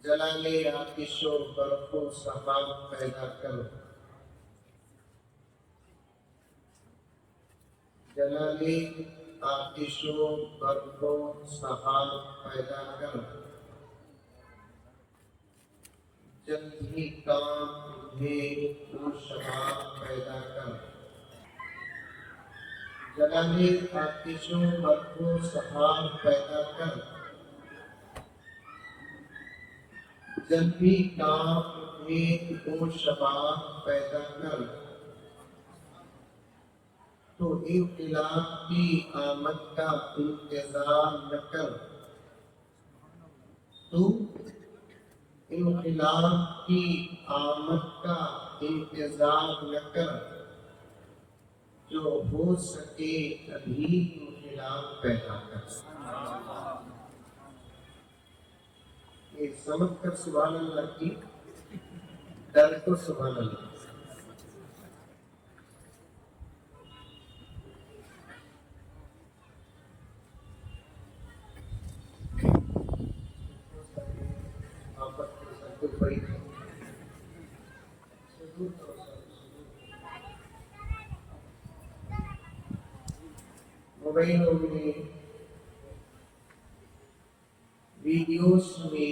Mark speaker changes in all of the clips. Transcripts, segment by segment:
Speaker 1: جلالے آتش و برق و سحاب پیدا کر، جلالے آتش و برق و سحاب پیدا کر، جلد ہی کام بھید و شباب پیدا کر، جلالے آتش و برق و سحاب پیدا کر، جلد ہی کام بھید و شباب پیدا کر، تو انقلاب کی آمد کا انتظار نہ کر، تو انقلاب کی آمد کا انتظار نہ کر، جو ہو سکے ابھی انقلاب پیدا کر۔ یہ سمجھ کر سبحان اللہ کی، ڈر کو سبحان اللہ۔ موبائلوں میں، ویڈیوز میں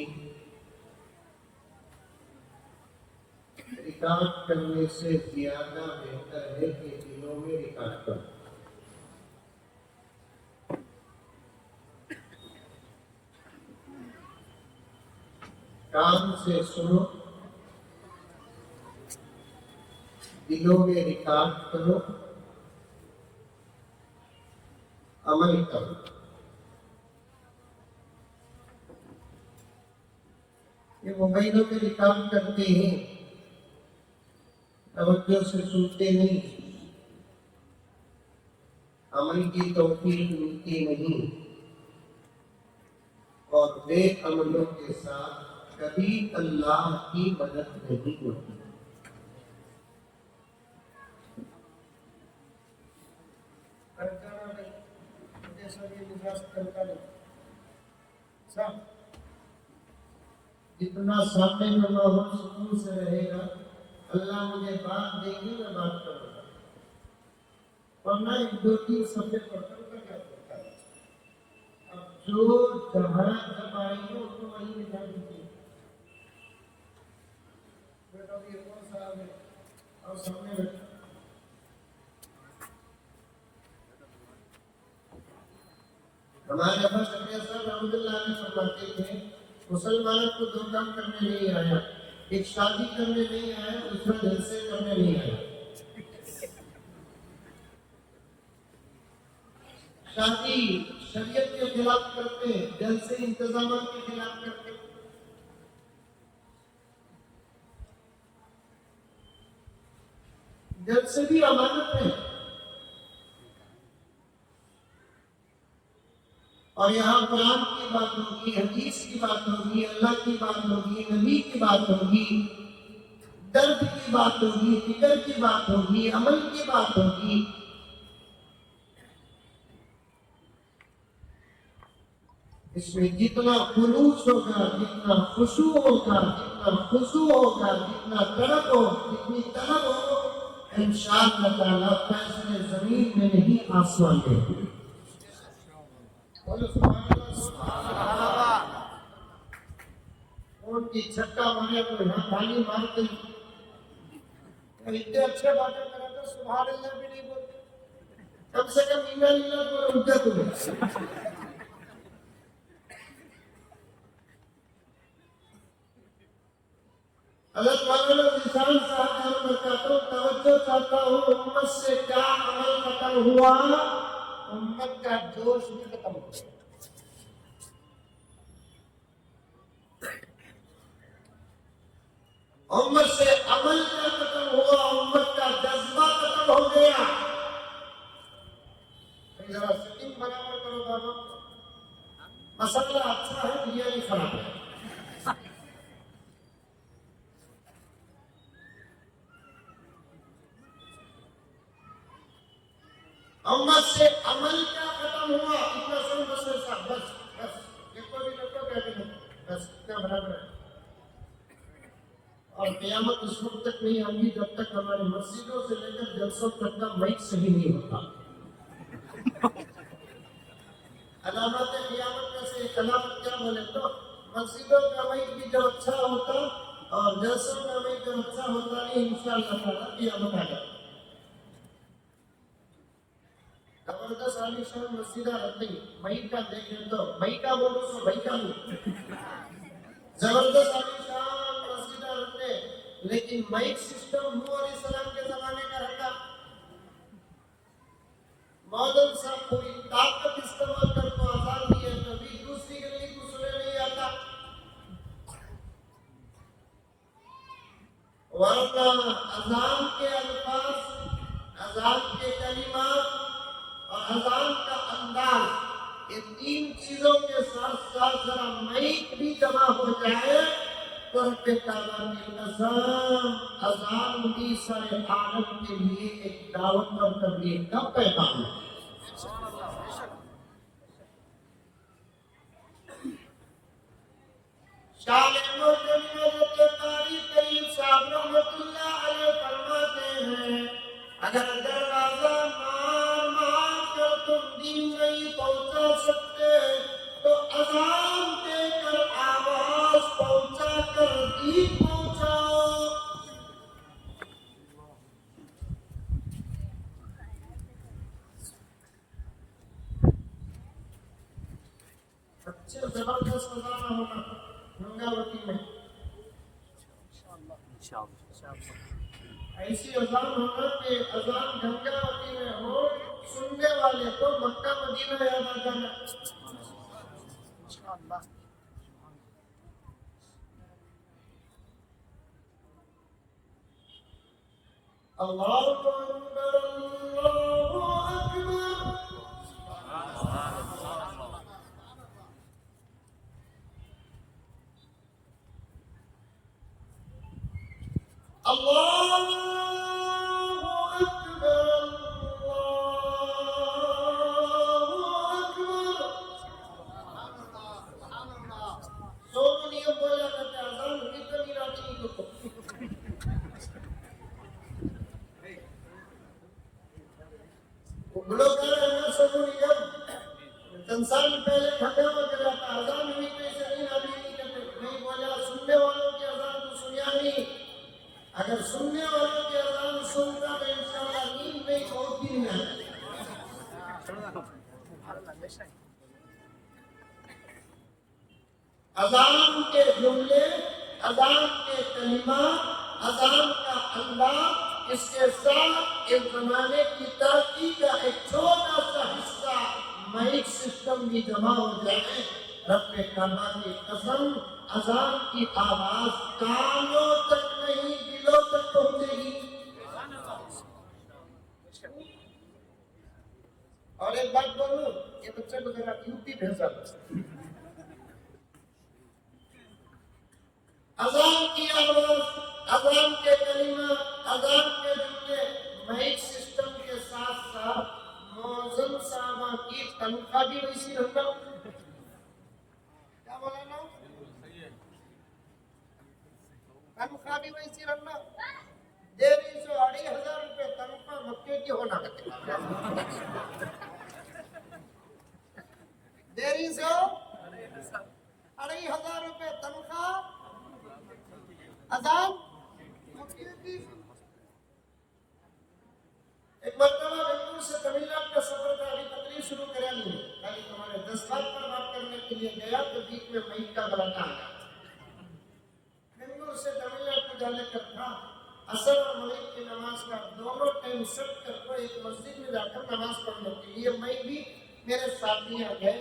Speaker 1: ریکارڈ کرنے سے زیادہ بہتر ہے کہ دلوں میں ریکارڈ کرو۔ کان سے سنو، دلوں میں ریکارڈ کرو، عمل کرو۔ یہ موبائلوں میں ریکارڈ کرتے ہیں، توجہ سے سنتے نہیں، عمل کی توفیق ملتی نہیں، اور بے عملوں کے ساتھ کبھی اللہ کی مدد نہیں ہوتی۔ جتنا سامنے میں ماحول سکون سے رہے گا، اللہ مجھے بات دے گی، میں بات کروں گا، ورنہ ایک دو تین صفحے پڑھ کر کا کیا ہوتا ہے۔ اب جو جہاں جب آئیں گے اس کو وہیں بٹھا دیجیے۔ بیٹا بھی کون صاحب ہے اور سامنے بیٹھا۔ ہمارے ابا شفیع صاحب رحمۃ اللہ علیہ فرماتے تھے، مسلمان کو دو کام کرنے نہیں آیا، ایک شادی کرنے نہیں آیا، دوسرا جلسے کرنے نہیں آیا۔ شادی شریعت کے خلاف کرتے، جلسے انتظامات کے خلاف کرتے۔ جلسے بھی امانت ہے، اور یہاں قرآن کی بات ہوگی، حدیث کی بات ہوگی، اللہ کی بات ہوگی، نبی کی بات ہوگی، درد کی بات ہوگی، فکر کی بات ہوگی، عمل کی بات ہوگی۔ اس میں جتنا خلوص ہوگا، جتنا خشوع ہوگا، جتنا خضوع ہوگا، جتنا طلب ہو، جتنی طلب ہو، انشاءاللہ تعالیٰ فیصلے زمین میں نہیں آسمان میں۔ بولو سبحان اللہ۔ ان کی چھکا مارے تو یہاں تالی مارتے، اتنے اچھے باتیں کرتے سبحان اللہ بھی نہیں بولتے، کم سے کم ایمان اللہ کو اٹھا تمہیں۔ حضرت مولانا ذیشان صاحب جان برکاتہ توجہ چاہتا ہوں، امت سے کیا عمل ختم ہوا؟ امت کا جوش بھی ختم ہو گیا۔ امت سے عمل کا ختم ہوا، امت کا جذبہ ختم ہو گیا۔ ذرا سٹنگ برابر کرو بابا، مسئلہ اچھا ہے، بریانی خراب ہے۔ امت سے عمل کا ختم ہوا، اتنا سن بس صاحب، بس بس ایک بھی لگتا کیا کہ بس کیا برابر ہے۔ اور قیامت اس وقت تک نہیں آئے گی جب تک ہماری مسجدوں سے لے کر جلسوں تک کا مائک صحیح نہیں ہوتا۔ علامات قیامت میں سے ایک علامت کیا بولے تو مسجدوں کا مائک بھی جب اچھا ہوتا اور جلسوں کا مائک جب اچھا ہوتا نہیں، انشاءاللہ تعالیٰ قیامت آ جاتا۔ زبردست عالی شان مسجدہ رہتی مائک کا دیکھیں تو مائک کا بولو سو مائک کا بولو، زبردست عالی شان مسجدہ رہتے، لیکن مائک سسٹم نوح علیہ السلام کے زمانے کا رکھا۔ مودن صاحب پوری طاقت استعمال کر کو آزاد دیے، کبھی دوسری گلی کو سنے نہیں آتا، ورنہ اذان کے الفاظ، اذان کے کلمات اور اذان کا انداز، یہ تین چیزوں کے ساتھ ساتھ ذرا مائک بھی جمع ہو جائے تو رب کعبہ کی قسم اذان بھی سارے عالم کے لیے ایک دعوت اور تبلیغ کا پیغام ہے۔ شاہ حضرت قاری کریم صاحب رحمۃ اللہ علیہ فرماتے ہیں اگر دروازہ مار مار کر تم دین نہیں پہنچا سکتے تو اذان دے کر آواز پہنچا کر دین پہنچاؤ۔ اچھے زبردست اذان ہونا گنگاوتی میں، ایسی اذان ہونا کہ اذان گنگاوتی میں ہو، سننے والے کو مکہ مدینہ یاد آ جانا۔ اللہ اکبر اللہ اکبر۔ اللہ اکبر اللہ اکبر۔ سو نہیں بولا کرتے اذان ہوئی تو نہیں راتی نہیں کو بلوگر ہے نا سو نہیں انسان پہلے کھڑے ہو کے جاتا اذان ہوئی تو اسے نہیں آدمی نہیں کرتے، نہیں بولا سننے والوں کی اذان تو سنیا نہیں، اگر سننے والوں کی اذان سنتا تو انشاءاللہ نیند نہیں ہوتی نہیں۔ اذان کے جملے، اذان کے کلمات، اذان کا انداز، اس کے ساتھ اس زمانے کی ترقی کا ایک چھوٹا سا حصہ مائک سسٹم بھی جمع ہو جائے، رب کعبہ کی قسم اذان کی آواز کانوں تک نہیں دلوں تک پہنچے گی۔ اور ایک بات بولوں، یہ بچے کو ذرا یوپی بھیجا، اذان کی آواز، اذان کے کلمات، اذان کے جملے مائک سسٹم کے ساتھ ساتھ مؤذن صاحبہ کی تنخواہ بھی ویسی رکھنا۔ کیا بولا نا؟ تنخواہ بھی ویسی رکھنا، 2,500 روپے تنخواہ مکے کی ہونا کرتے 2,500 روپے تنخواہ اذان مکے کی۔ ایک مرتبہ بنگلور سے تمل ناڈو کا سفر تھا، ابھی تقریر شروع کرا نہیں، خالی تمہارے دستخط پر بات کرنے کے لیے گیا تو بیچ میں مائک کا گلاٹا آ گیا۔ بنگلور سے تمل ناڈو کو جانے کا تھا، عصر اور مغرب کی نماز کا دونوں ٹائم سیٹ کر کو ایک مسجد میں جا کر نماز پڑھنے کے لیے میں بھی میرے ساتھی آ گئے۔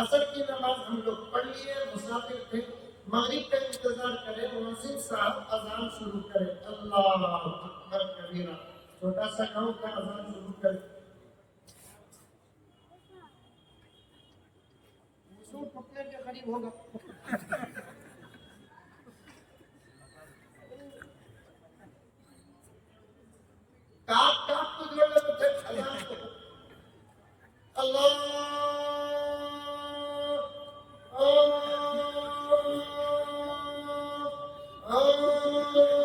Speaker 1: عصر کی نماز ہم لوگ پڑھ لیے، مسافر تھے، مغرب کا انتظار کرے، مؤذن صاحب اذان شروع کرے، اللہ اکبر کبیرہ، چھوٹا سا گاؤں کا اذان شروع کرے، وضو ٹوٹنے کے قریب ہوگا۔ کاٹ کاٹ کو جو لوگ تھے اذان کو، اللہ اللہ اللہ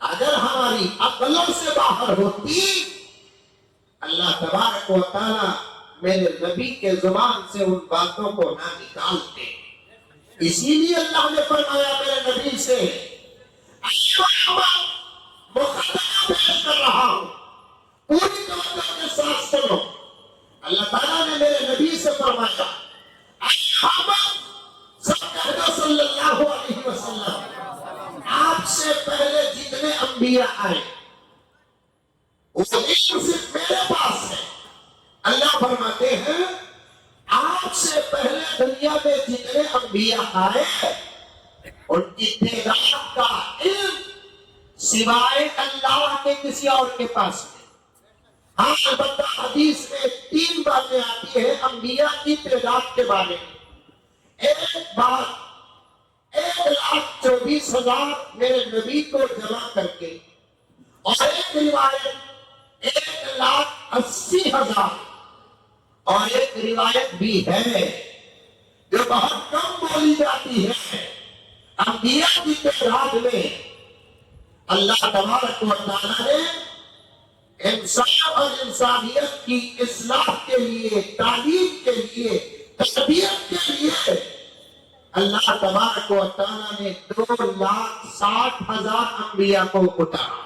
Speaker 1: اگر ہماری عقلوں سے باہر ہوتی اللہ تبارک و تعالی میرے نبی کے زبان سے ان باتوں کو نہ نکالتے. اسی لیے اللہ نے فرمایا میرے نبی سے مقدمہ پیش کر رہا ہوں، پوری توجہ کے ساتھ سنو. اللہ تعالیٰ نے میرے نبی سے فرمایا صلی اللہ علیہ وسلم آپ سے پہلے جتنے انبیاء آئے وہ صرف میرے پاس ہے. اللہ فرماتے ہیں آپ سے پہلے دنیا میں جتنے انبیاء آئے ان کی تعداد کا علم سوائے اللہ کے کسی اور کے پاس نہیں. ہاں البتہ حدیث میں 3 باتیں آتی ہیں انبیاء کی تعداد کے بارے میں. ایک بات 1,24,000 میرے نبی کو جمع کر کے، اور ایک روایت 1,80,000، اور ایک روایت بھی ہے جو بہت کم بولی جاتی ہے. انبیاء کی تعداد میں اللہ تبارک و تعالیٰ نے انسان اور انسانیت کی اصلاح کے لیے، تعلیم کے لیے، تربیت کے لیے اللہ تبارک و تعالیٰ نے 2,60,000 انبیاء کو اتارا.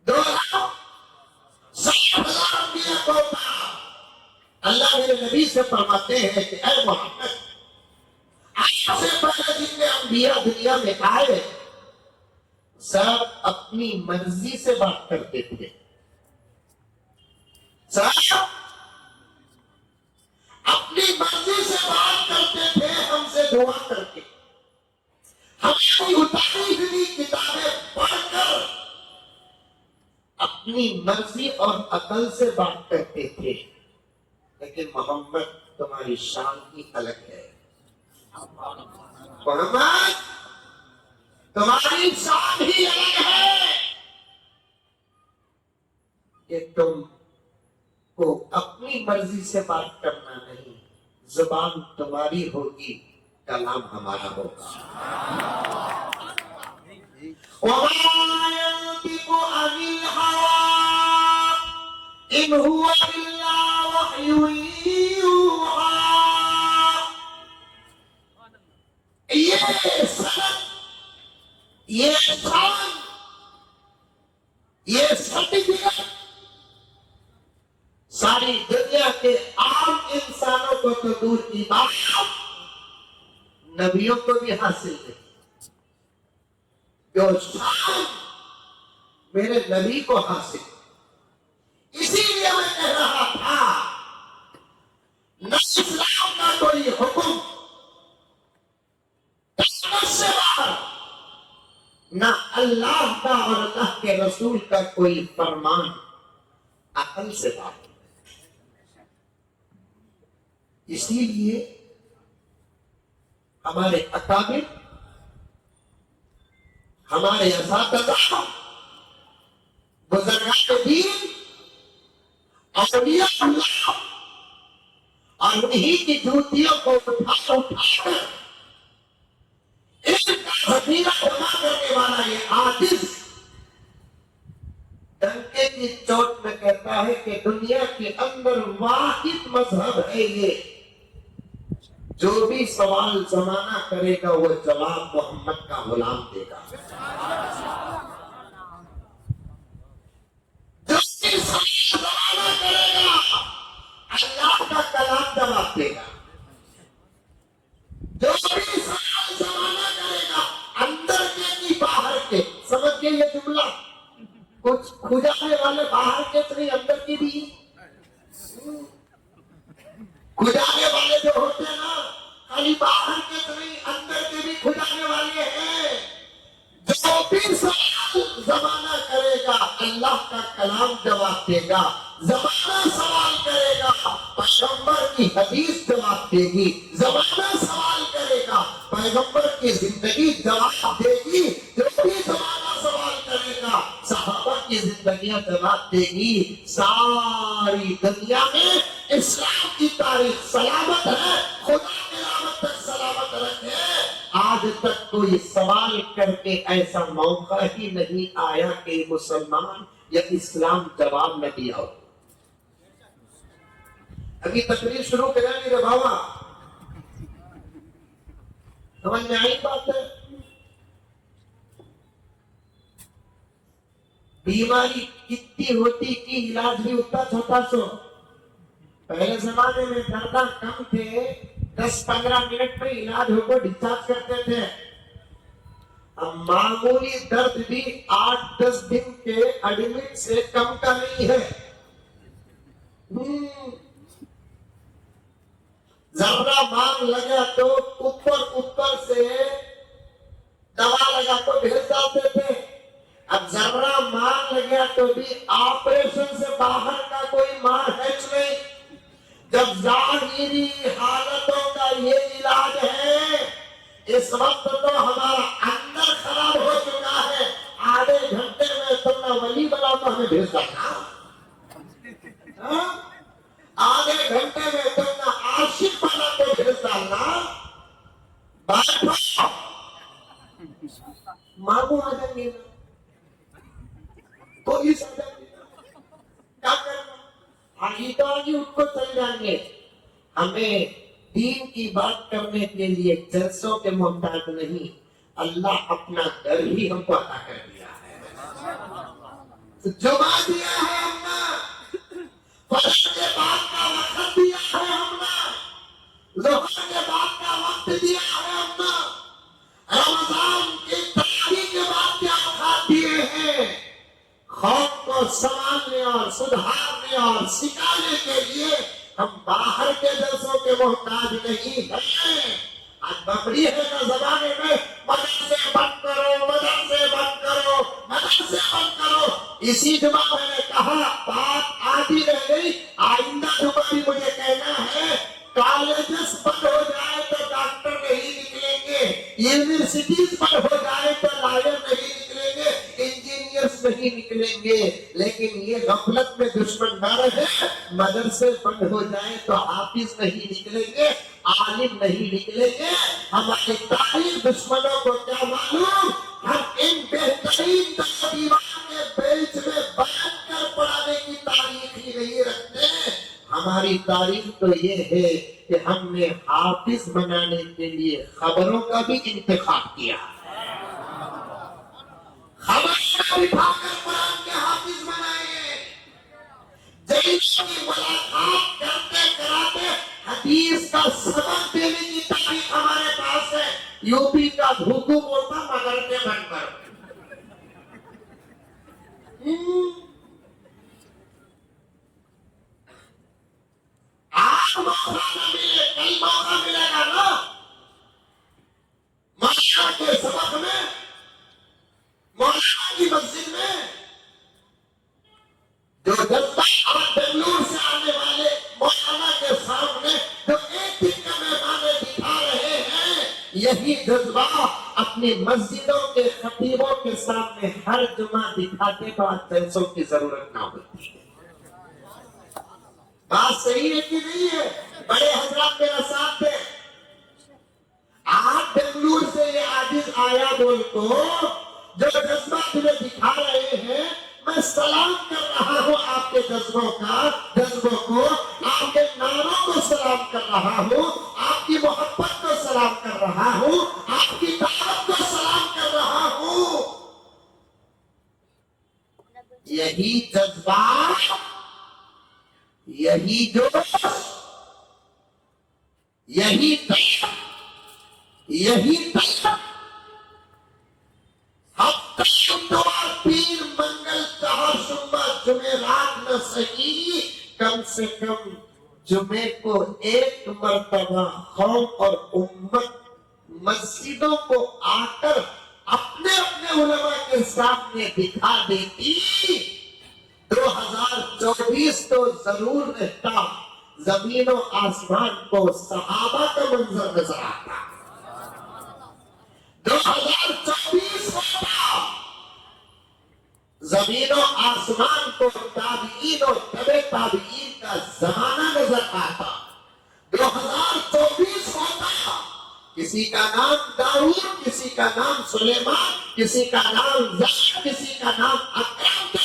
Speaker 1: 2,60,000 انبیاء کو اتارا. اللہ میرے نبی سے فرماتے ہیں کہ اے محمد آپ سے پہلے جتنے انبیاء دنیا میں آئے سب اپنی مرضی سے بات کرتے تھے. سب اپنی مرضی سے بات کرتے تھے ہم سے دعا کر کے، ہماری اتاری ہوئی کتابیں پڑھ کر اپنی مرضی اور عقل سے بات کرتے تھے. لیکن محمد تمہاری شان ہی الگ ہے. محمد تمہاری شان ہی الگ ہے کہ تم کو اپنی مرضی سے بات کرنا نہیں، زبان تمہاری ہوگی، کلام ہمارا ہوگا. وَمَا يَنطِقُ عَنِ الْهَوَىٰ إِنْ هُوَ إِلَّا وَحْيٌ يُوحَىٰ. یہ سند، یہ شان، یہ سرٹیفکیٹ ساری دنیا کے عام انسانوں کو تو دور کی بات نبیوں کو بھی حاصل ہے. جو شان میرے نبی کو حاصل. اسی لیے میں کہہ رہا تھا نہ اسلام کا کوئی حکم سے باہر، نہ اللہ کا اور اللہ کے رسول کا کوئی فرمان عقل سے باہر. اسی لیے ہمارے اکابر، ہمارے اساتذہ، بزرگان دین، اولیاء اللہ، اور انہی کی جوتیوں کو اٹھا کر اس کا ذخیرہ جمع کرنے والا یہ عاجز ڈنکے کی چوٹ میں کہتا ہے کہ دنیا کے اندر واحد مذہب ہے یہ، جو بھی سوال زمانہ کرے گا وہ جواب محمد کا غلام دے گا. جو بھی سوال زمانہ کرے گا اللہ کا کلام جواب دے گا. جو بھی سوال زمانہ کرے گا اندر کے نہیں باہر کے. سمجھ گئے یہ جملہ؟ کچھ کھجانے والے باہر کے تو نہیں اندر کی بھی. کھجانے والے جو ہوتے ہیں نا خالی باہر کے تو نہیں اندر کے بھی کھجانے والے ہیں. جو بھی سوال زمانہ کرے گا اللہ کا کلام جواب دے گا. زمانہ سوال کرے گا پیغمبر کی حدیث جواب دے گی. زمانہ سوال کرے گا پیغمبر کی زندگی جواب دے گی. جو بھی زمانہ سوال کرے گا صحابہ کی زندگیاں جواب دے گی. ساری دنیا میں اسلام کی تاریخ سلامت ہے. خدا کی رحمت تک سلامت رکھے. آج آج تک کوئی سوال کر کے ایسا موقع ہی نہیں آیا کہ مسلمان یا اسلام جواب نہ دیا ہو. ابھی تقریر شروع کریں میرے بابا, سمجھ میں آئی بات ہے؟ بیماری کتنی ہوتی کہ علاج بھی اتنا چھوٹا سو. پہلے زمانے میں درداں کم تھے, 10-15 منٹ میں علاج ہو کو ڈسچارج کرتے تھے. اب معمولی درد بھی 8-10 دن کے ایڈمٹ سے کم کا نہیں ہے. ذرا مار لگا تو اوپر سے دوا لگا تو بھیج جاتے تھے. اب ذرا مار لگا تو بھی آپریشن سے باہر کا کوئی مار ہے نہیں. جب ظاہری حالتوں کا یہ علاج ہے, اس وقت تو ہمارا اندر خراب ہو چکا ہے. آدھے گھنٹے میں تم نے ولی بنا تو ہمیں بھیج دینا, آدھے گھنٹے میں تم نے عاشق بنا تو بھیج ڈالنا. مانگو آ جائیں گے تو اس کیا کرنا, آگے تو آگے ان کو چل جائیں گے. ہمیں دین کی بات کرنے کے لیے جلسوں کے محتاج نہیں, اللہ اپنا در ہی ہم کو عطا کر دیا ہے. جمع دیا ہے ہم نے, فجر کے بعد کا وقت دیا ہے ہم نے, ظہر کے بعد کا وقت دیا ہے ہم نے, رمضان کی تراویح کے بعد کیا اوقات دیے ہیں. خوف کو سنبھالنے اور سدھارنے اور سکھانے کے لیے ہم باہر کے جلسوں کے محتاج نہیں ہیں. آج ببڑی ہے نا زمانے میں, مدرسے بند کرو, مدرسے بند کرو, مدرسے بند کرو. اسی جمعہ میں نے کہا بات آدھی رہ گئی, آئندہ جمعہ بھی مجھے کہنا ہے, کالجز بند ہو جائے تو ڈاکٹر نہیں نکلیں گے, یونیورسٹیز بند ہو جائے تو لائر نہیں نکلیں گے, انجینئرز نہیں نکلیں گے. لیکن یہ غفلت میں دشمن نہ رہے, مدرسے بند ہو جائیں تو حافظ نہیں نکلیں گے, عالم نہیں نکلیں گے. ہماری تاریخ دشمنوں کو کیا معلوم, ہم ان بہترین تقریبات کے بیچ میں بیان کر پڑھانے کی تاریخ ہی نہیں رکھتے. ہماری تاریخ تو یہ ہے کہ ہم نے حافظ بنانے کے لیے خبروں کا بھی انتخاب کیا. خبر کا اٹھا کر قرآن کے حافظ بنائے, جیسے کی ملاقات کرتے کراتے حدیث کا سبق دینے کی تاریخ ہمارے پاس ہے. یو پی کا بھوکو بولتا مدرسے بند کر. آج موقع نہ ملے, کل موقع ملے گا نا. مولانا کے سبق میں, مولانا کی مسجد میں جو جذبہ آج بنگلور سے آنے والے مولانا کے سامنے جو ایک دن کا مہمانے دکھا رہے ہیں, یہی جذبہ اپنی مسجدوں کے خطیبوں کے سامنے ہر جمعہ دکھاتے تو آج جلسوں کی ضرورت نہ ہوتی. بات صحیح ہے کہ نہیں ہے؟ بڑے حضرات میرا ساتھ دیں. آج بنگلور سے یہ عاجز آیا بول کو جو جذبہ تمہیں دکھا رہے ہیں, میں سلام کر رہا ہوں آپ کے جذبوں کو, آپ کے نعروں کو سلام کر رہا ہوں, آپ کی محبت کو سلام کر رہا ہوں, آپ کی دعوت کو سلام کر رہا ہوں. یہی جذبہ, یہی جوش, یہی ہفتہ اتوار پیر منگل چہار شنبہ جمعرات نہ صحیح, کم سے کم جمعے کو ایک مرتبہ قوم اور امت مسجدوں کو آ کر اپنے اپنے علماء کے سامنے دکھا دیتی. 2024 تو ضرور رہتا, زمین و آسمان کو صحابہ کا منظر نظر آتا. 2024 ہوتا, زمین و آسمان کو تابعین اور تبع تابعین کا زمانہ نظر آتا. 2024 ہوتا, کسی کا نام داؤد کسی کا نام سلیمان، کسی کا نام زید، کسی کا نام اکرم،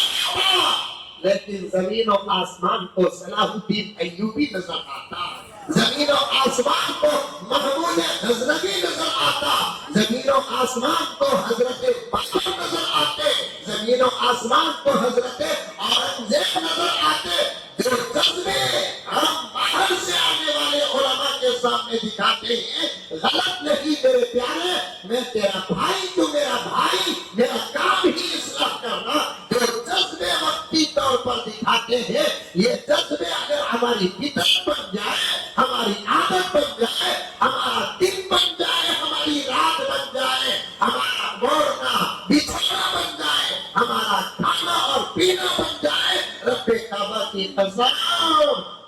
Speaker 1: لیکن زمین و آسمان کو صلاح الدین ایوبی نظر آتا، زمین و آسمان کو محمود غزنوی نظر آتا، زمین و آسمان کو حضرت بابر نظر آتے، زمین و آسمان کو حضرت اورنگزیب نظر آتے۔ جو جذبے ہم باہر سے آنے والے علماء کے سامنے دکھاتے ہیں غلط نہیں میرے پیارے، میں تیرا بھائی، تو میرا بھائی، میرا کام ہی اصلاح کرنا۔ جو جذبے وقتی طور پر دکھاتے ہیں، یہ جذبے اگر ہماری فطرت بن جائے، ہماری عادت بن جائے، ہمارا دن بن جائے، ہماری رات بن جائے، ہمارا موڑنا بچھڑنا بن جائے، ہمارا کھانا اور پینا بن جائے، رب کعبہ کی قسم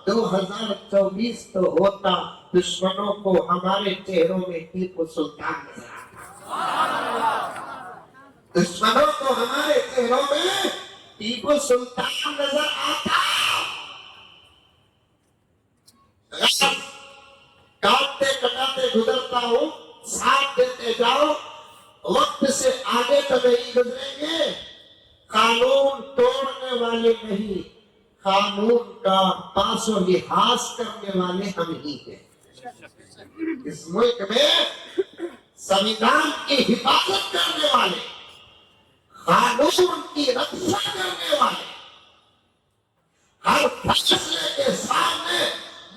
Speaker 1: 2024 تو ہوتا دشمنوں کو ہمارے چہروں میں ٹیپو سلطان نظر آتا، دشمنوں کو ہمارے چہروں میں ٹیپو سلطان نظر آتا۔ کاٹتے کٹاتے گزرتا ہوں، ساتھ دیتے جاؤ، وقت سے آگے تو نہیں گزریں گے۔ قانون توڑنے والے نہیں، قانون کا پاس و لحاظ کرنے والے ہم ہی ہیں۔ اس ملک میں سنویدھان کی حفاظت کرنے والے، قانون کی رکشا کرنے والے، ہر فیصلے کے سامنے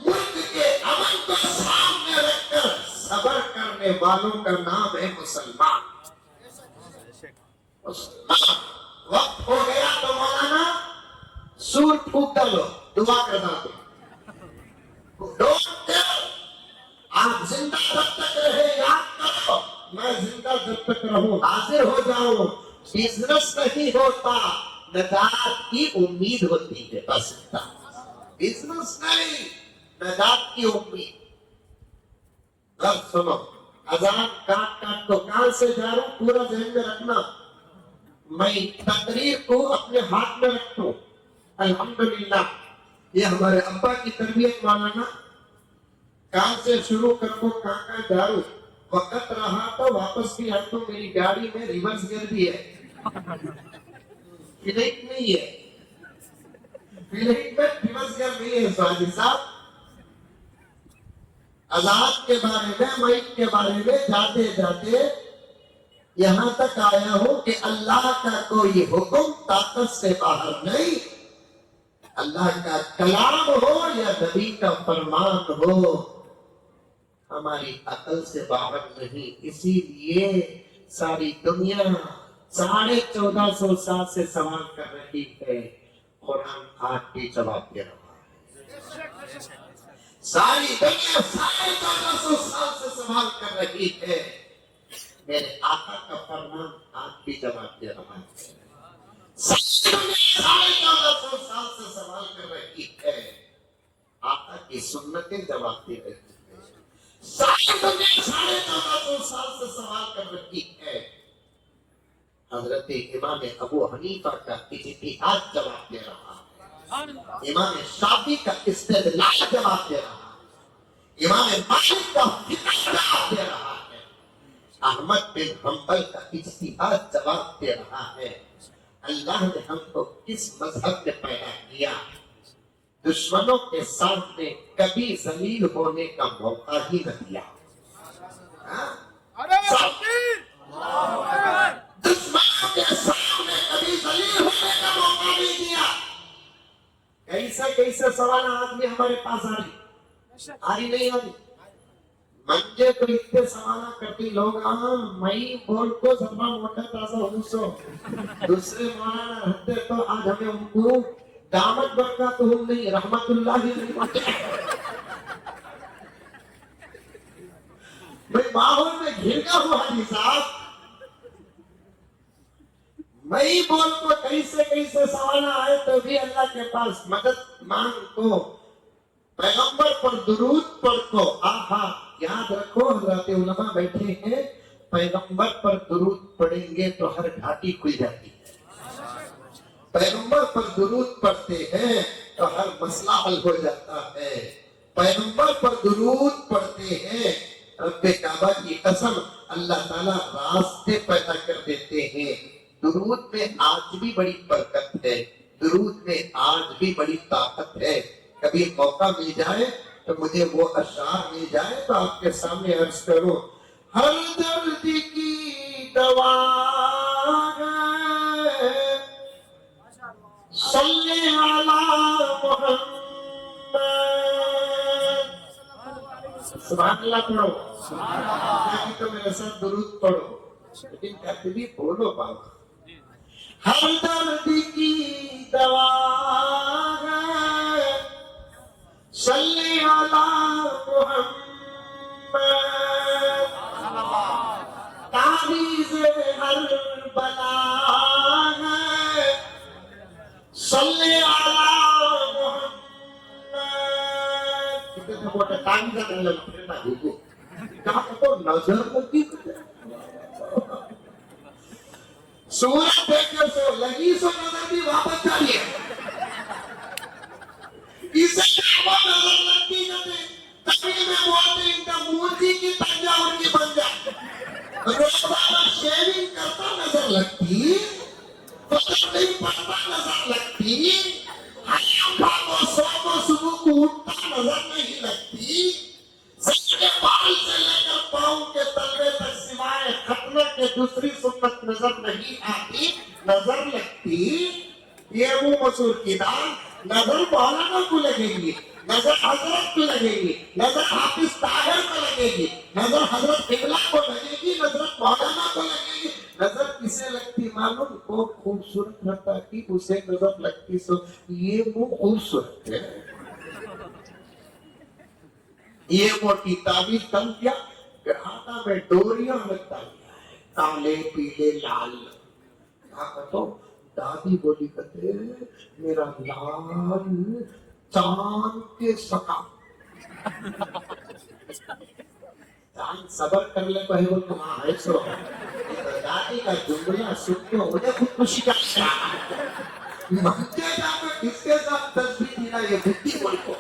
Speaker 1: ملک کے امن کو سامنے رکھ کر صبر کرنے والوں کا نام ہے مسلمان۔ وقت ہو گیا تو مولانا سور پھونک ڈالو، دعا کرنا دو، آپ زندہ جب تک رہے یاد کرو، میں زندہ جب تک رہوں حاضر ہو جاؤں۔ بزنس نہیں ہوتا، نجات کی امید ہوتی ہے، بس بزنس نہیں، نجات کی امید۔ سنو، اذان کاٹ کاٹ تو کہاں سے جا رہا ہوں پورا ذہن میں رکھنا، میں تقریر کو اپنے ہاتھ میں رکھتا ہوں۔ الحمدللہ یہ ہمارے ابا کی تربیت مولانا، کہاں سے شروع کرو کہاں جا رہا ہوں، وقت رہا تو واپس بھی آتا ہوں، میری گاڑی میں ریورس گیئر بھی ہے، فلیٹ نہیں ہے، فلیٹ میں ریورس گیئر نہیں ہے۔ سواجی صاحب آزاد کے بارے میں، مائک کے بارے میں جاتے جاتے یہاں تک آیا ہوں کہ اللہ کا کوئی حکم طاقت سے باہر نہیں، اللہ کا کلام ہو یا نبی کا فرمان ہو ہماری عقل سے باہر نہیں۔ اسی لیے ساری دنیا 1450 سال سے سوال کر رہی ہے، قرآن آج بھی جواب دے رہا ہے۔ ساری دنیا 1450 سال سے سوال کر رہی ہے، میرے آقا کا فرمان آج بھی جواب دے رہا ہے۔ 1450 سال سے سوال کر رہی ہے، آقا کی سنتیں جواب دے رہی ہے۔ ساری دنیا 1450 سال سے سوال کر رہی ہے، حضرت امام ابو حنیفہ کا اجتہاد جواب دے رہا ہے، امام شافعی کا استدلال جواب دے رہا ہے، امام مالک کا فقہ جواب دے رہا ہے، احمد بن حنبل کا اجتہاد جواب دے رہا ہے۔ اللہ نے ہم کو کس مذہب میں پیدا کیا؟ دشمنوں کے سامنے کبھی ذلیل ہونے کا موقع ہی نہ دیا۔ دشمنوں کے سامنے کبھی ذلیل ہونے کا موقع نہیں دیا۔ کیسے سوال آج بھی ہمارے پاس آ رہی نہیں آ رہی؟ منجے تو اتنے سوالہ کرتی لوگ، میں بول کو زبا موٹا تازہ ہوں سو دوسرے مولانا رہتے تو آج ہمیں ان کو دامت برکات ہم نہیں، رحمت اللہ ہی نہیں پاتے۔ میں ماحول میں گھر گیا ہوا حاجی صاحب، میں بول کو کیسے سوالہ آئے تو بھی اللہ کے پاس مدد مانگ کو، پیغمبر پر درود پڑھ کو۔ آہا، یاد رکھو حضرات علماء بیٹھے ہیں، پیغمبر پر درود پڑھیں گے تو ہر گھاٹی کھل جاتی ہے، پیغمبر پر درود پڑھتے ہیں تو ہر مسئلہ حل ہو جاتا ہے، پیغمبر پر درود پڑھتے ہیں رب کعبہ کی قسم اللہ تعالیٰ راستے پیدا کر دیتے ہیں. درود میں آج بھی بڑی برکت ہے, درود میں آج بھی بڑی طاقت ہے. کبھی موقع مل جائے تو مجھے وہ اشعار مل جائے تو آپ کے سامنے عرض کروں. ہر درد کی دوا ہے صلی علی محمد. سبحان اللہ پڑھو, نہیں تو میرے ساتھ درود پڑھو, لیکن کہتے بھی بولو بابا. ہر درد کی دوا ہے صلی علی محمد. تعویذ ہر بلا ہے صلی علی محمد. کتنے موٹے تعویذ کرنے لگے نا دیکھو کہاں تو نظر لگی سورج دیکھ کر سو لگی سو نظر بھی واپس جائیے. اسے وہ نظر لگتی جاتے تقریب میں بولتے ان کا مورتی کی تنجاور کی بن جائے. روزانہ شیونگ کرتا نظر لگتی, فجر نہیں پڑھتا نظر لگتی, صبح کو اٹھتا نظر نہیں لگتی. سر کے بال سے لے کر پاؤں کے تلوے تک سوائے ختنہ کے دوسری سنت نظر نہیں آتی, نظر لگتی. یہ وہ مسور کی دال نظر مولانا کو لگے گی, نظر حضرت کو لگے گی, نظر حافظ طاہر کو لگے گی, نظر حضرت قبلہ کو لگے گی, نظر مولانا کو لگے گی. نظر کسے لگتی معلوم؟ وہ خوبصورت رہتا کہ اسے نظر لگتی. سو یہ وہ خوبصورت ہے. یہ موٹی تعبیر کم کیا گھاٹا میں ڈوریاں لگتا گیا ہے, کالے پیلے لال. تو دادی بولی کہتے میرا لال چاند کے سکا. چاند صبر کر لے تو ہے وہ تمہاں ہے سو. دادی کا جملہ سنتے ہو مجھے خود خوشی کا مہتے جا میں کس کے ساتھ تصویر دینا. یہ بھتی بول کو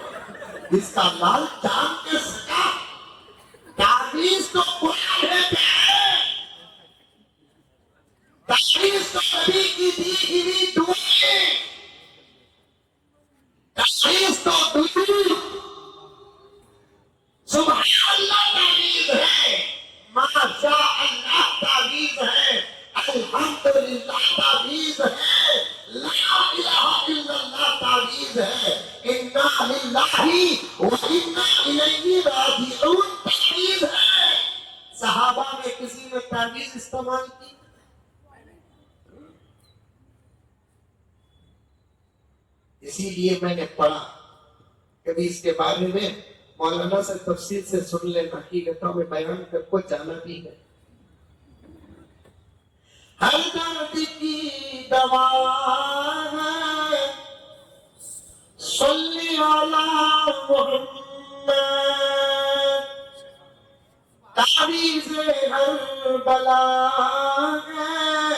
Speaker 1: اس کا لال چاند کے سکا. تعویذ تو قرآن ہے, تعویذ تو نبی کی دی ہوئی دعائیں, تعویذ تو درود. سبحان اللہ تعویذ ہے, ماشاء اللہ تعویذ ہے, الحمدللہ تعویذ ہے, لا الہ الا اللہ تعویذ ہے, انا للہ و انا الیہ راجعون تعویذ ہے. صحابہ میں کسی نے تعویذ استعمال کی؟ اسی لیے میں نے پڑھا, کبھی اس کے بارے میں مولانا سے تفصیل سے سن لینا, حقیقتوں میں بیان کر کو جانا بھی ہے. ہر درد کی دوا ہے صلی علی محمد. تعویذ ہر بلا ہے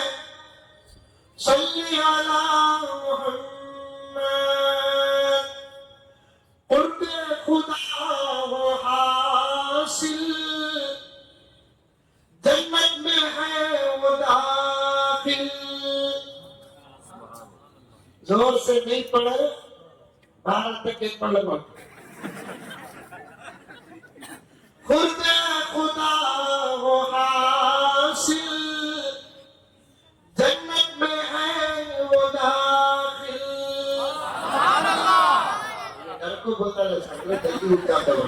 Speaker 1: صلی علی محمد. قرب خدا ہو حاصل جنت میں ہے وہ داخل. زور سے نہیں پڑھے, باہر تک ایک پڑھ لگا. قرب خدا ہو حاصل جنت میں ہے وہ داخل. گھر کو بولتا ہے سکرے جلدی اٹھ جاتا ہے.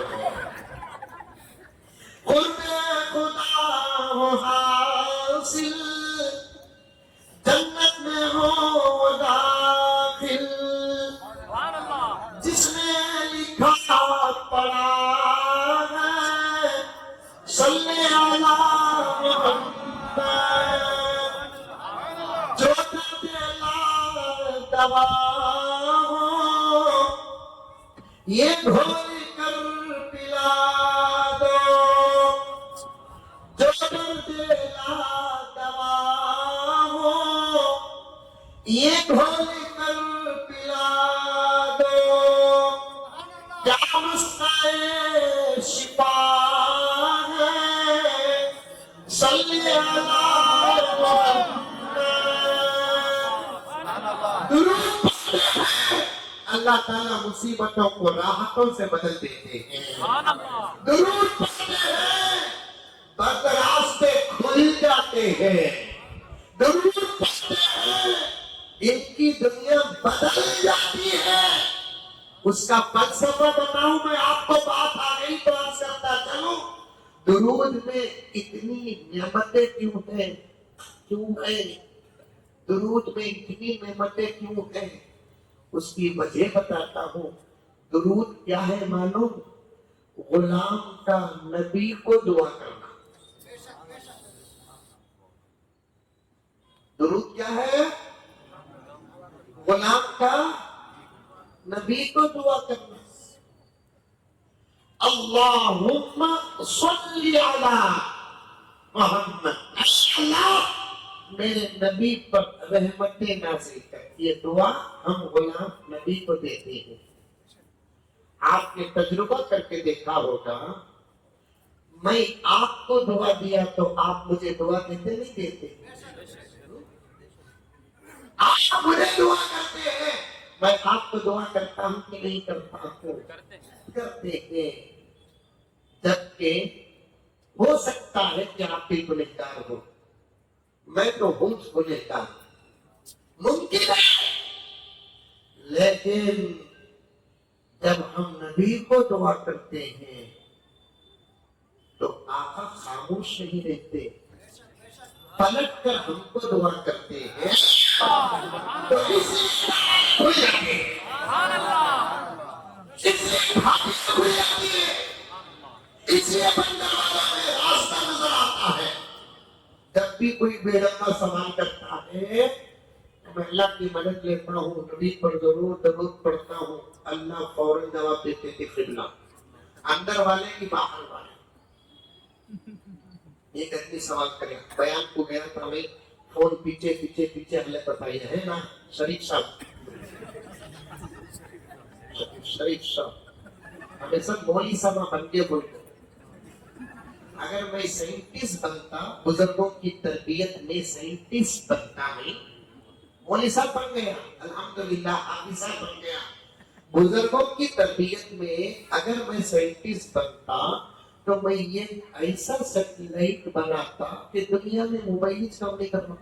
Speaker 1: قرب خدا ہو حاصل جنت میں ہو وہ داخل. جس نے لکھا پڑھا ہے صلی علی محمد. جو دلا دوا ہو یہ گھول کر پلا دو. جو دلا دوا ہو یہ گھول کر پلا دو. کیا مسئلہ شفا ہے اللہ تعالیٰ مصیبتوں کو راحتوں سے بدل دیتے ہیں. درود پڑھتے ہیں بد راستے کھل جاتے ہیں. درود پڑھتے ہیں ان کی دنیا بدل جاتی ہے. اس کا فلسفہ بتاؤں میں آپ کو، بات آ گئی تو عرض کرتا چلوں. درود میں اتنی نعمتیں کیوں ہیں؟ درود میں اتنی نعمتیں کیوں ہیں؟ اس کی وجہ بتاتا ہوں. درود کیا ہے معلوم؟ غلام کا نبی کو دعا کرنا. درود کیا ہے؟ غلام کا نبی کو دعا کرنا. اللہم صلی علی محمد، اللہ میرے نبی پر رحمتیں نازل کر. یہ دعا ہم غلام نبی کو دیتے ہیں. آپ نے تجربہ کر کے دیکھا ہوگا، میں آپ کو دعا دیا تو آپ مجھے دعا دیتے نہیں دیتے؟ آپ مجھے دعا کرتے ہیں، میں آپ کو دعا کرتا ہوں کہ نہیں کرتا ہوں؟ کرتے ہیں. جبکہ ہو سکتا ہے کہ آپ بھی گنہگار ہو، میں تو ہوں گنہگار، ممکن ہے. لیکن جب ہم نبی کو دعا کرتے ہیں تو آقا خاموش نہیں رہتے، پلٹ کر ہم کو دعا کرتے ہیں. تو اس لیے بندر والا میں راستہ نظر آتا ہے. جب بھی کوئی بے رقم سوال کرتا ہے تو میں اللہ کی مدد لیتا ہوں، نبی پر ضرور درود پڑھتا ہوں. اللہ فوراً جواب دیتے تھے قبلہ، اندر والے کی باہر والے. ایک آدمی سوال کرے، بیان کو گیا تھا میں، فون پیچھے اللہ بتائی ہے نا شریف صاحب ہمیں سب مولوی صاحب بن کے بولتے. اگر میں سائنٹسٹ بنتا، بزرگوں کی تربیت میں سائنٹسٹ بنتا، میں مولوی صاحب بن گیا، الحمدللہ حافظ صاحب بن گیا. بزرگوں کی تربیت میں اگر میں سائنٹسٹ بنتا تو میں یہ ایسا سیٹلائٹ بناتا کہ دنیا میں موبائل کام نہیں کرنا.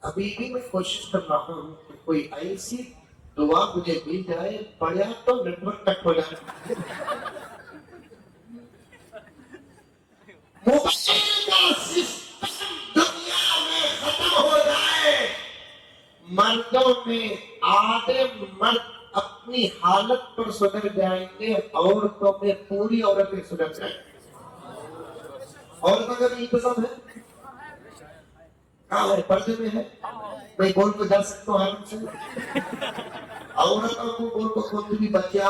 Speaker 1: ابھی بھی میں کوشش کر رہا ہوں کہ کوئی ایسی دعا مجھے مل جائے، پڑھا تو نیٹ ورک کٹ ہو جائے. موبائل کا سسٹم دنیا میں ختم ہو جائے. مردوں میں آدھے مرد اپنی حالت پر سدھر جائیں گے، عورتوں میں پوری عورتیں سدھر جائیں گے. عورتوں کا بھی انتظام ہے، کہاں ہے؟ پردے میں ہے. میں بول کو جا سکتا ہوں آرام سے. عورتوں کو بول کو خود بھی بچیا،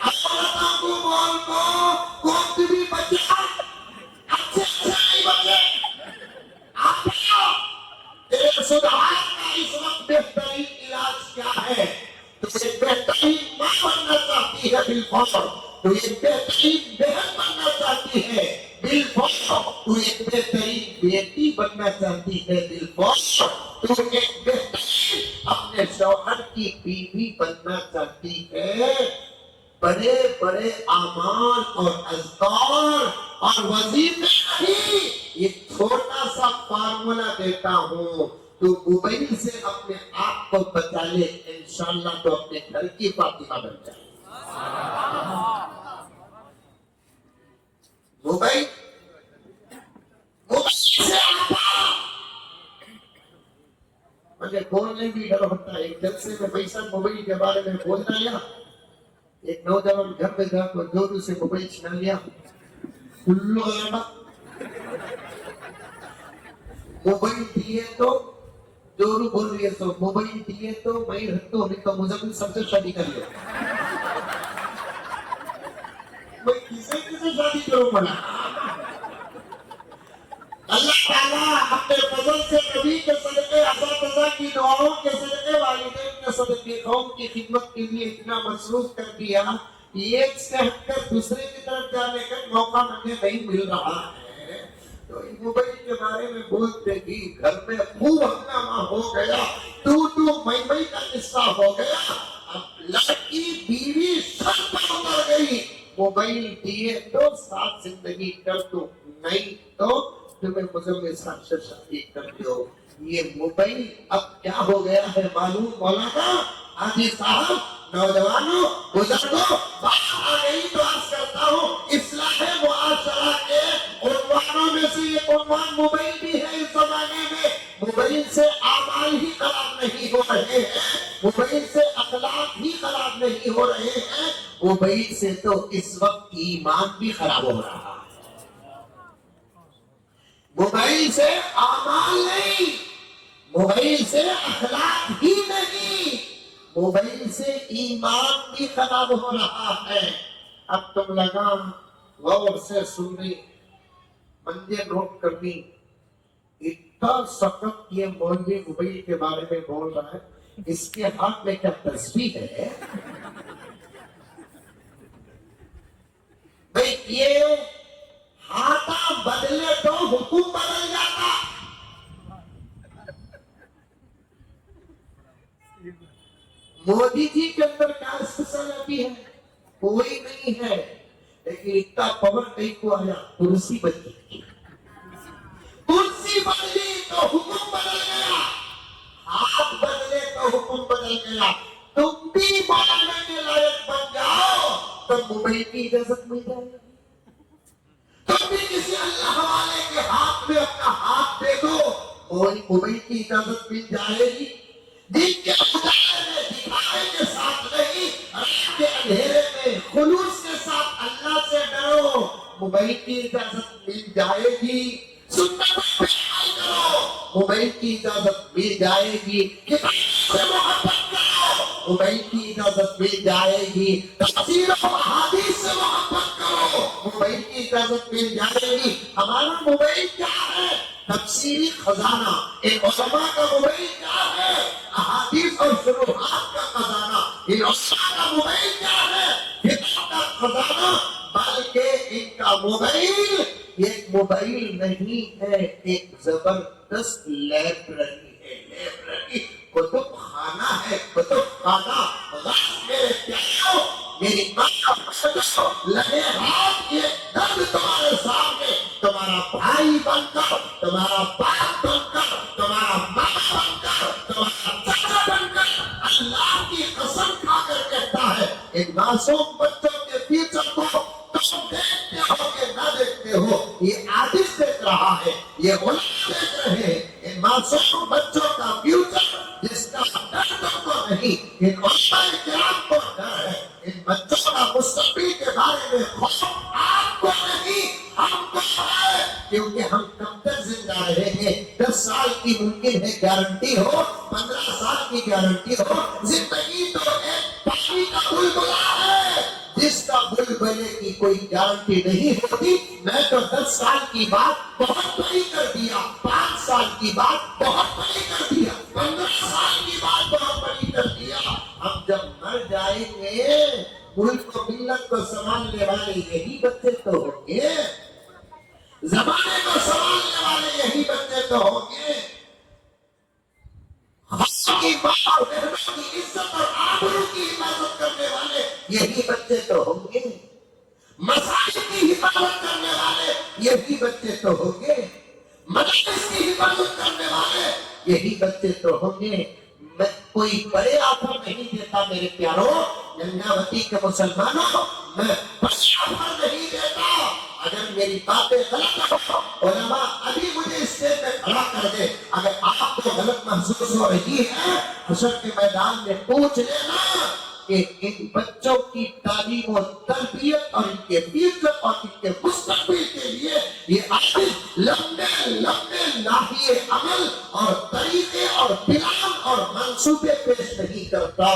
Speaker 1: عورتوں کو بول کو خود بھی بچیا، اچھے نہیں بچے. آپ تیرے سدھار کا اس وقت بہترین علاج کیا ہے؟ تو یہ بہترین ماں بننا چاہتی ہے بالفعل، تو یہ بہترین بہن بننا چاہتی ہے بالفعل، تو ایک بہترین بیٹی بننا چاہتی ہے بالفعل، تو ایک بہترین اپنے شوہر کی بیوی بننا چاہتی ہے. بڑے بڑے اعمال اور اذکار اور وظیفے نہیں، یہ چھوٹا سا فارمولا دیتا ہوں. تو موبائل سے اپنے آپ کو بچا لے، انشاءاللہ تو اپنے گھر کی فاطمہ بن جائے. موبائل سے مجھے بولنے بھی ڈر ہوتا ہے. ایک جلسے میں پیسہ موبائل کے بارے میں بولنا یا ایک نوجوان گھر میں جا کر جورو سے موبائل چھنا لیا، کلو آڈا موبائل دیے تو جورو بول رہی ہے تو موبائل دیے تو میں رکھتا ہوں، نہیں تو مزمل سب سے شادی کر لیا. میں کسے شادی کروں بنا؟ اللہ تعالیٰ اپنے فضل سے نبی کے صدقے، اساتذہ کی دعاؤں کے صدقے، والدین کے صدقے قوم کی خدمت کے لیے اتنا مصروف کر دیا ایک سے ہٹ کر دوسرے کی طرف جانے کا موقع مجھے نہیں مل رہا ہے، تو اس موبائل کے بارے میں بولتے ہی گھر میں خوب ہنگامہ ہو گیا، تو مئی کا قصہ ہو گیا۔ اب لڑکی بیوی سب پر اتر گئی، موبائل دیے تو ساتھ زندگی کر دو، نہیں تو تمہیں مزمل صاحب سے شادی کر دو۔ یہ موبائل اب کیا ہو گیا ہے معلوم مولانا حاجی صاحب، نوجوانوں، بزرگوں، بات آ گئی تو عرض کرتا ہوں، اصلاح معاشرہ کے عنوانوں میں سے ایک عنوان موبائل بھی ہے۔ اس زمانے میں موبائل سے اعمال ہی خراب نہیں ہو رہے ہیں، موبائل سے اخلاق ہی خراب نہیں ہو رہے ہیں، موبائل سے تو اس وقت ایمان بھی خراب ہو رہا ہے۔ موبائل سے اعمال نہیں، موبائل سے اخلاق ہی نہیں، موبائل سے ایمان بھی خراب ہو رہا ہے۔ اب تم لگا غور سے سننی، منظر نوٹ کرنی، اتنا سخت یہ مولوی موبائل کے بارے میں بول رہا ہے، اس کے ہاتھ میں کیا تسبیح ہے؟ بھئی یہ ہاتھا بدلے تو حکم بدل جاتا۔ مودی جی کے اندر کیا اسپیشلٹی ہے؟ کوئی نہیں ہے، لیکن اتنا پاور کہیں کو آیا، کرسی بدلی، کرسی بدلی تو حکم بدل گیا، ہاتھ بدلے تو حکم بدل گیا۔ تم بھی ماننے کے لائق بن جاؤ تو موبائل کی اجازت مل جائے گی، تم بھی کسی اللہ والے کے ہاتھ میں اپنا ہاتھ دے دو، موبائل کی اجازت مل جائے گی۔ دن کے اجالے میں دکھاوے کے ساتھ نہیں، رات کے اندھیرے میں خلوص کے ساتھ اللہ سے ڈرو، موبائل کی اجازت مل جائے گی۔ سنتوں پہ عمل کرو، موبائل کی اجازت مل جائے گی۔ کتاب سے محبت کرو، موبائل کی اجازت مل جائے گی۔ تفسیر و احادیث سے محبت کرو، موبائل کی اجازت مل جائے گی۔ ہمارا موبائل کیا ہے؟ تفسیری خزانہ۔ ایک علماء کا موبائل کیا ہے؟ احادیث اور شروحات کا خزانہ۔ ان علماء کا موبائل کیا ہے؟ کتاب کا خزانہ۔ بلکہ ان کا موبائل ایک موبائل نہیں ہے، ایک زبردست لائبریری ہے، لائبریری، کتب خانہ ہے، کتب خانہ۔ میرے پیارو، میری ماں کا بچوں، لگے ہاتھ یہ درد تمہارے سامنے، تمہارا بھائی بن کر، تمہارا باپ بن کر، تمہارا ماں بن کر، تمہارا چچا بن کر، اللہ کی قسم کھا کر کہتا ہے، ان معصوم بچوں کے فیوچر کو تم دیکھتے ہو کہ نہ دیکھتے ہو، یہ عادث دیکھ رہا ہے، یہ غلام دیکھ رہے ہیں۔ ان معصوم بچوں کا فیوچر جس کا ڈر تم کو نہیں، ان علماء کرام کو ڈر ہے، ان بچوں کا مستقبل کے بارے میں خوف آپ کو نہیں، ہم کو ہے، کیونکہ ہم کب تک زندہ رہیں گے۔ 10 سال کی ممکن ہے گارنٹی ہو، 15 سال کی گارنٹی ہو، زندگی تو ایک پانی کا بلبلا ہے جس کا بلبلے کی کوئی گارنٹی نہیں ہوتی۔ میں تو 10 سال کی بات بہت بڑی کر دیا، 5 سال کی بات بہت بڑی کر دیا، 15 سال کی بات بہت بڑی کر دیا۔ ہم جب مر جائیں گے، ملک کو ملت کو سنبھالنے والے یہی بچے تو ہوں گے، زمانے کو سنبھالنے والے یہی بچے تو ہوں گے، خدا کی بات اور بہنوں کی عزت اور آبرو کی حفاظت کرنے والے یہی بچے تو ہوں گے، مساجد کی حفاظت کرنے والے یہی بچے تو ہوں گے، مدارس کی حفاظت کرنے والے یہی بچے تو ہوں گے۔ میں کوئی بڑے آفر نہیں دیتا میرے پیاروں، گنگاوتی کے مسلمانوں، میں بس آفر نہیں دیتا۔ اگر میری باتیں غلط ہو، علماء ابھی مجھے اس سے کھڑا کر دے۔ اگر آپ کو غلط محسوس ہو رہی ہے، حشر کے میدان میں پوچھ لینا کہ ان بچوں کی تعلیم و تربیت اور ان کے فیوچر اور ان کے مستقبل کے لیے یہ عادت لمبے لمبے ناحیے عمل اور طریقے اور پلان اور منصوبے پیش نہیں کرتا۔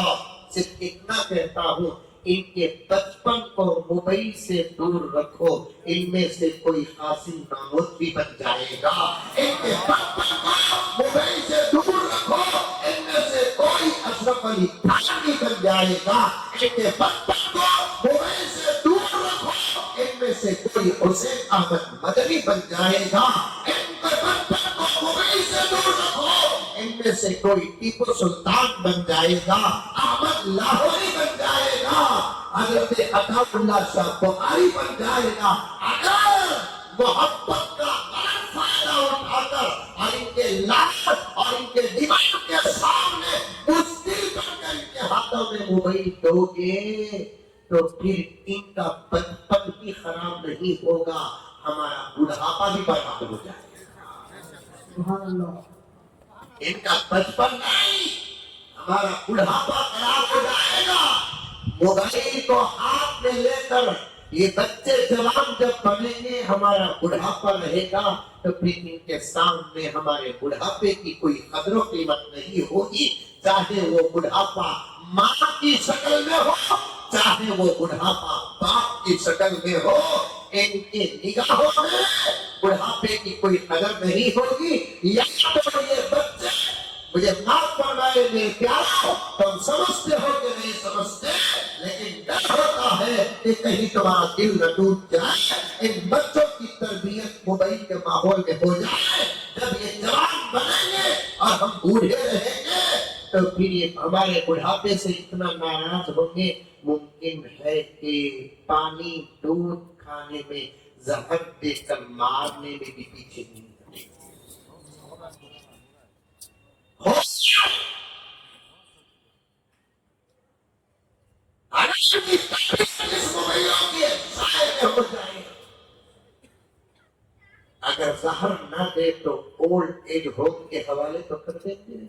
Speaker 1: صرف اتنا کہتا ہوں، ان کے بچپن کو موبائل سے دور رکھو، ان میں سے کوئی قاسم محمود بھی بن جائے گا۔ ان کے بچپن کو موبائل سے دور رکھو، ان میں سے کوئی اشرف علی تھانوی بن جائے گا۔ ان کے بچپن کو موبائل حسین احمد مدنی بن جائے گا، ان کے بچوں کو مغل سے دور رکھو، ان میں سے کوئی ٹیپو سلطان بن جائے گا، احمد لاہوری بن جائے گا، حضرت عطا اللہ شاہ بخاری بن جائے گا، اگر محبت کا غلط فائدہ اٹھا کر اور ان کے لاش اور ان کے دماغ کے سامنے مشکل کر کے ان کے ہاتھوں میں موبائل دو گے تو پھر ان کا بچپن بھی خراب نہیں ہوگا، ہمارا بڑھاپا بھی برباد ہو جائے گا۔ ان کا بچپن نہیں، ہمارا بڑھاپا خراب ہو جائے گا۔ موبائل کو ہاتھ میں لے کر یہ بچے جوان جب بنیں گے، ہمارا بڑھاپا رہے گا تو پھر ان کے سامنے ہمارے بڑھاپے کی کوئی قدر و قیمت نہیں ہوگی، چاہے وہ بڑھاپا ماں کی شکل میں ہو، چاہے وہ بڑھاپا باپ کی شکل میں ہو، ان کی نگاہوں میں بڑھاپے کی کوئی قدر نہیں ہوگی۔ یا تو یہ بچے مجھے معاف فرمائے میرے پیارو، تم سمجھتے ہو کہ نہیں سمجھتے، لیکن ڈر ہوتا ہے کہ کہیں تمہارا دل نہ ٹوٹ جائے، ان بچوں کی تربیت موبائل کے ماحول میں ہو جائے، جب یہ جوان بنیں گے اور ہم بوڑھے رہیں گے تو پھر یہ ہمارے بڑھاپے سے اتنا ناراض ہوں گے، ممکن ہے کہ پانی دودھ کھانے میں زہر دے کر مارنے میں بھی پیچھے نہیں کریں۔ اگر زہر نہ دے تو اولڈ ایج ہوم کے حوالے تو کر دیتے ہیں۔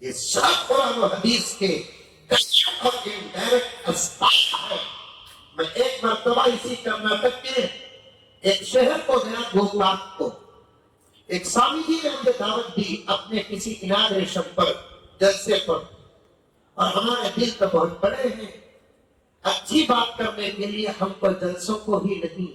Speaker 1: یہ سب قرآن و حدیث کے ڈائریکٹ اسباب ہے۔ میں ایک مرتبہ اسی کرناٹک کے ایک شہر کو گیا گوکاک کو، ایک سوامی جی نے مجھے دعوت دی اپنے کسی اناگریشن پر، جلسے پر، اور ہمارے دل تو بہت بڑے ہیں، اچھی بات کرنے کے لیے ہم کو جلسوں کو ہی نہیں،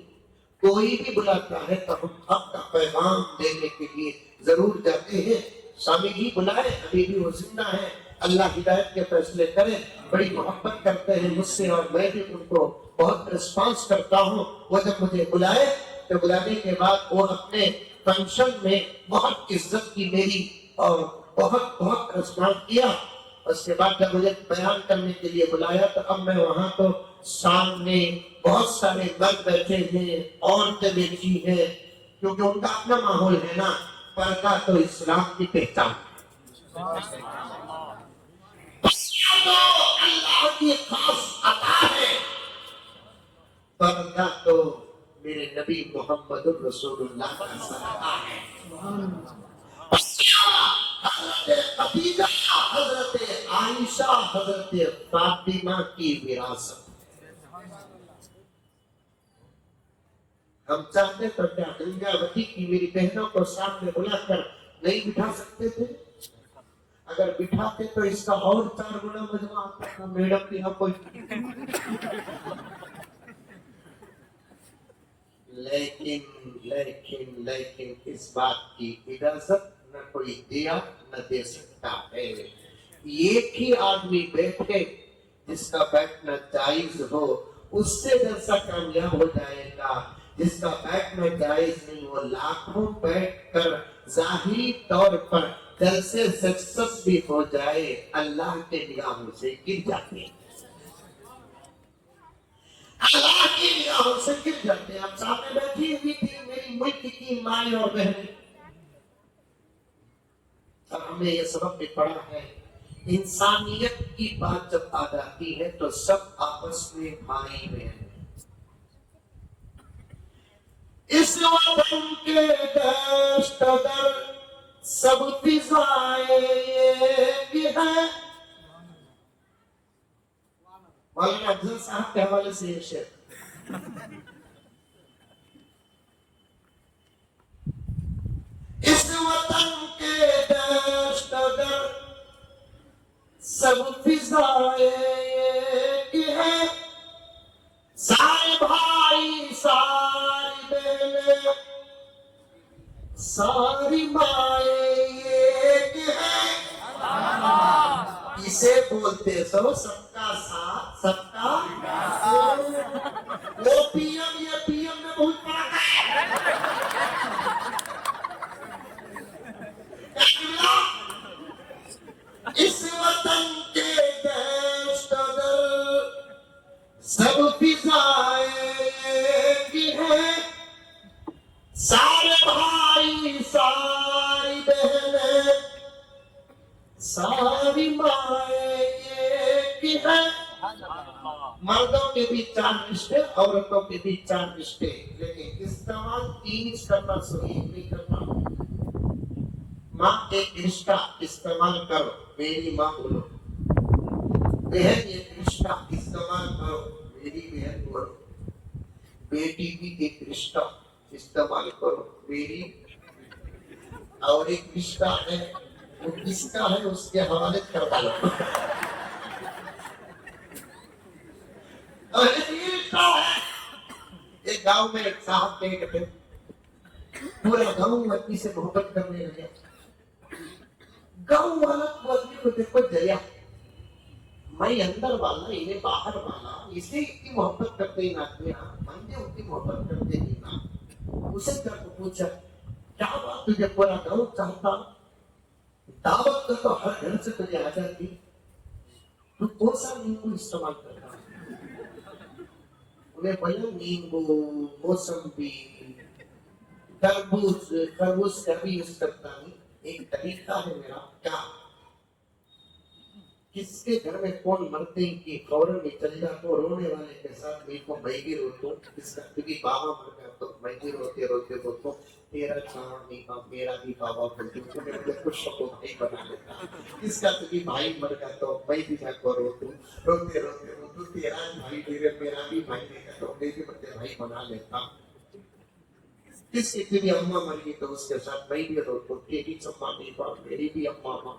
Speaker 1: کوئی بھی بلاتا ہے تو ہم حق کا پیغام دینے کے لیے ضرور جاتے ہیں۔ سوامی جی بلائے، ابھی بھی وہ زندہ ہے، اللہ ہدایت کے فیصلے کرے، بڑی محبت کرتے ہیں مجھ سے اور میں بھی ان کو بہت رسپانس کرتا ہوں۔ وہ جب مجھے بلائے تو بلانے کے بعد وہ اپنے فنکشن میں بہت عزت کی میری اور بہت بہت رسپانس کیا۔ اس کے بعد جب مجھے بیان کرنے کے لیے بلایا تو اب میں وہاں تو سامنے بہت سارے مرد بیٹھے ہیں، عورتیں بیٹھی ہیں، کیونکہ ان کا اپنا ماحول ہے نا، پردہ تو اسلام کی پہچان ہے، تو اللہ کی خاص عطا ہے، پردہ تو میرے نبی محمد الرسول اللہ کا صدقہ ہے۔ حضرت خدیجہ، حضرت عائشہ، حضرت فاطمہ کی وراثت۔ ہم چاہتے تو کیا گنگاوتی کی میری بہنوں کو سامنے بلا کر نہیں بٹھا سکتے تھے؟ اگر بٹھاتے تو اس کا اور 4 گنا مجمع آتا تھا، میڈم کی کوئی لیکن اس بات کی اجازت نہ کوئی دیا نہ دے سکتا ہے۔ ایک ہی آدمی بیٹھے جس کا بیٹھنا جائز ہو، اس سے جلسہ کامیاب ہو جائے گا، جس کا بیٹھنا جائز نہیں وہ لاکھوں بیٹھ کر ظاہری طور پر جلسے سکسس بھی ہو جائے، اللہ کے نگاہوں سے گر جاتے ہیں، اللہ کی نگاہوں سے گر جاتے ہیں۔ اب سامنے بیٹھی ہوئی تھی میری ملک کی مائیں اور بہنیں، اور ہمیں یہ سبق بھی پڑھا ہے، انسانیت کی بات جب آ جاتی ہے تو سب آپس میں بھائی بہن۔ اس وطن کے دشت در سب فضائیں ایک ہیں۔ مولانا افضل صاحب کے حوالے سے یہ شعر، اس وطن کے دشت در سب فضائیں ایک ہیں، سارے بھائی ساری بہنیں ساری مائیں ایک ہیں، اسے بولتے سو سب کا ساتھ سب کا وہ پی ایم یہ پی ایم میں بہت فرق ہے. اس وطن کے دشت در سب فضائیں کی ہیں, سارے بھائی ساری بہنیں ساری مائیں ایک ہی ہیں. مردوں کے بھی 4 رشتے, عورتوں کے بھی 4 رشتے, لیکن استعمال 3 کرنا صحیح نہیں کرنا. ماں ایک رشتہ استعمال کرو, میری ماں بولو. بہن ایک رشتہ استعمال کرو, میری بہن بولو. بیٹی بھی ایک رشتہ استعمال کرو, میری. اور ایک رشتہ ہے وہ کس کا ہے اس کے حوالے کروا لو. اور ایک رشتہ ہے. ایک گاؤں میں ایک صاحب کہتے تھے, پورا گاؤں آدمی سے محبت کرنے لگا. گاؤں والا کو آدمی کو دیکھو جیا, میں اندر والا انہیں باہر والا, اسے اتنی محبت کرتے ہی نہ کیا, میں اتنی محبت کرتے ہی نہ. اسے جا کو پوچھا کیا بات تجھے پورا گاؤں چاہتا, دعوت کا تو ہر گھر سے تجھے آ جاتی, تو کون سا نیمبو استعمال کرتا؟ انہیں بھیا نیمبو, موسمبی, تربوز, خربوز کا بھی یوز کرتا نہیں. ایک طریقہ ہے میرا, کیا کس کے گھر میں کون مرتے ہیں کہ فوراً میں چل جاتا ہوں رونے والے کے ساتھ, میں بھی روتا ہوں. اس کا کبھی بابا مر گیا تو میں بھی روتے روتے بولتا ہوں تیرا چھاڑ نہیں تھا, میرا بھی بابا بولتی ہوں, مجھے کچھ شکو بھائی بنا لیتا. اس کا کبھی بھائی مر گیا تو میں بھی جا کر روتا ہوں, روتے روتے بولتا ہوں تیرا بھائی میرا بھی بھائی نہیں تو میں بھی بڑے بھائی بنا لیتا. کس کی کبھی اماں مر گئی تو اس کے ساتھ میں بھی روتا ہوں, تیری چماں نہیں تھا, میری بھی اماں ماں.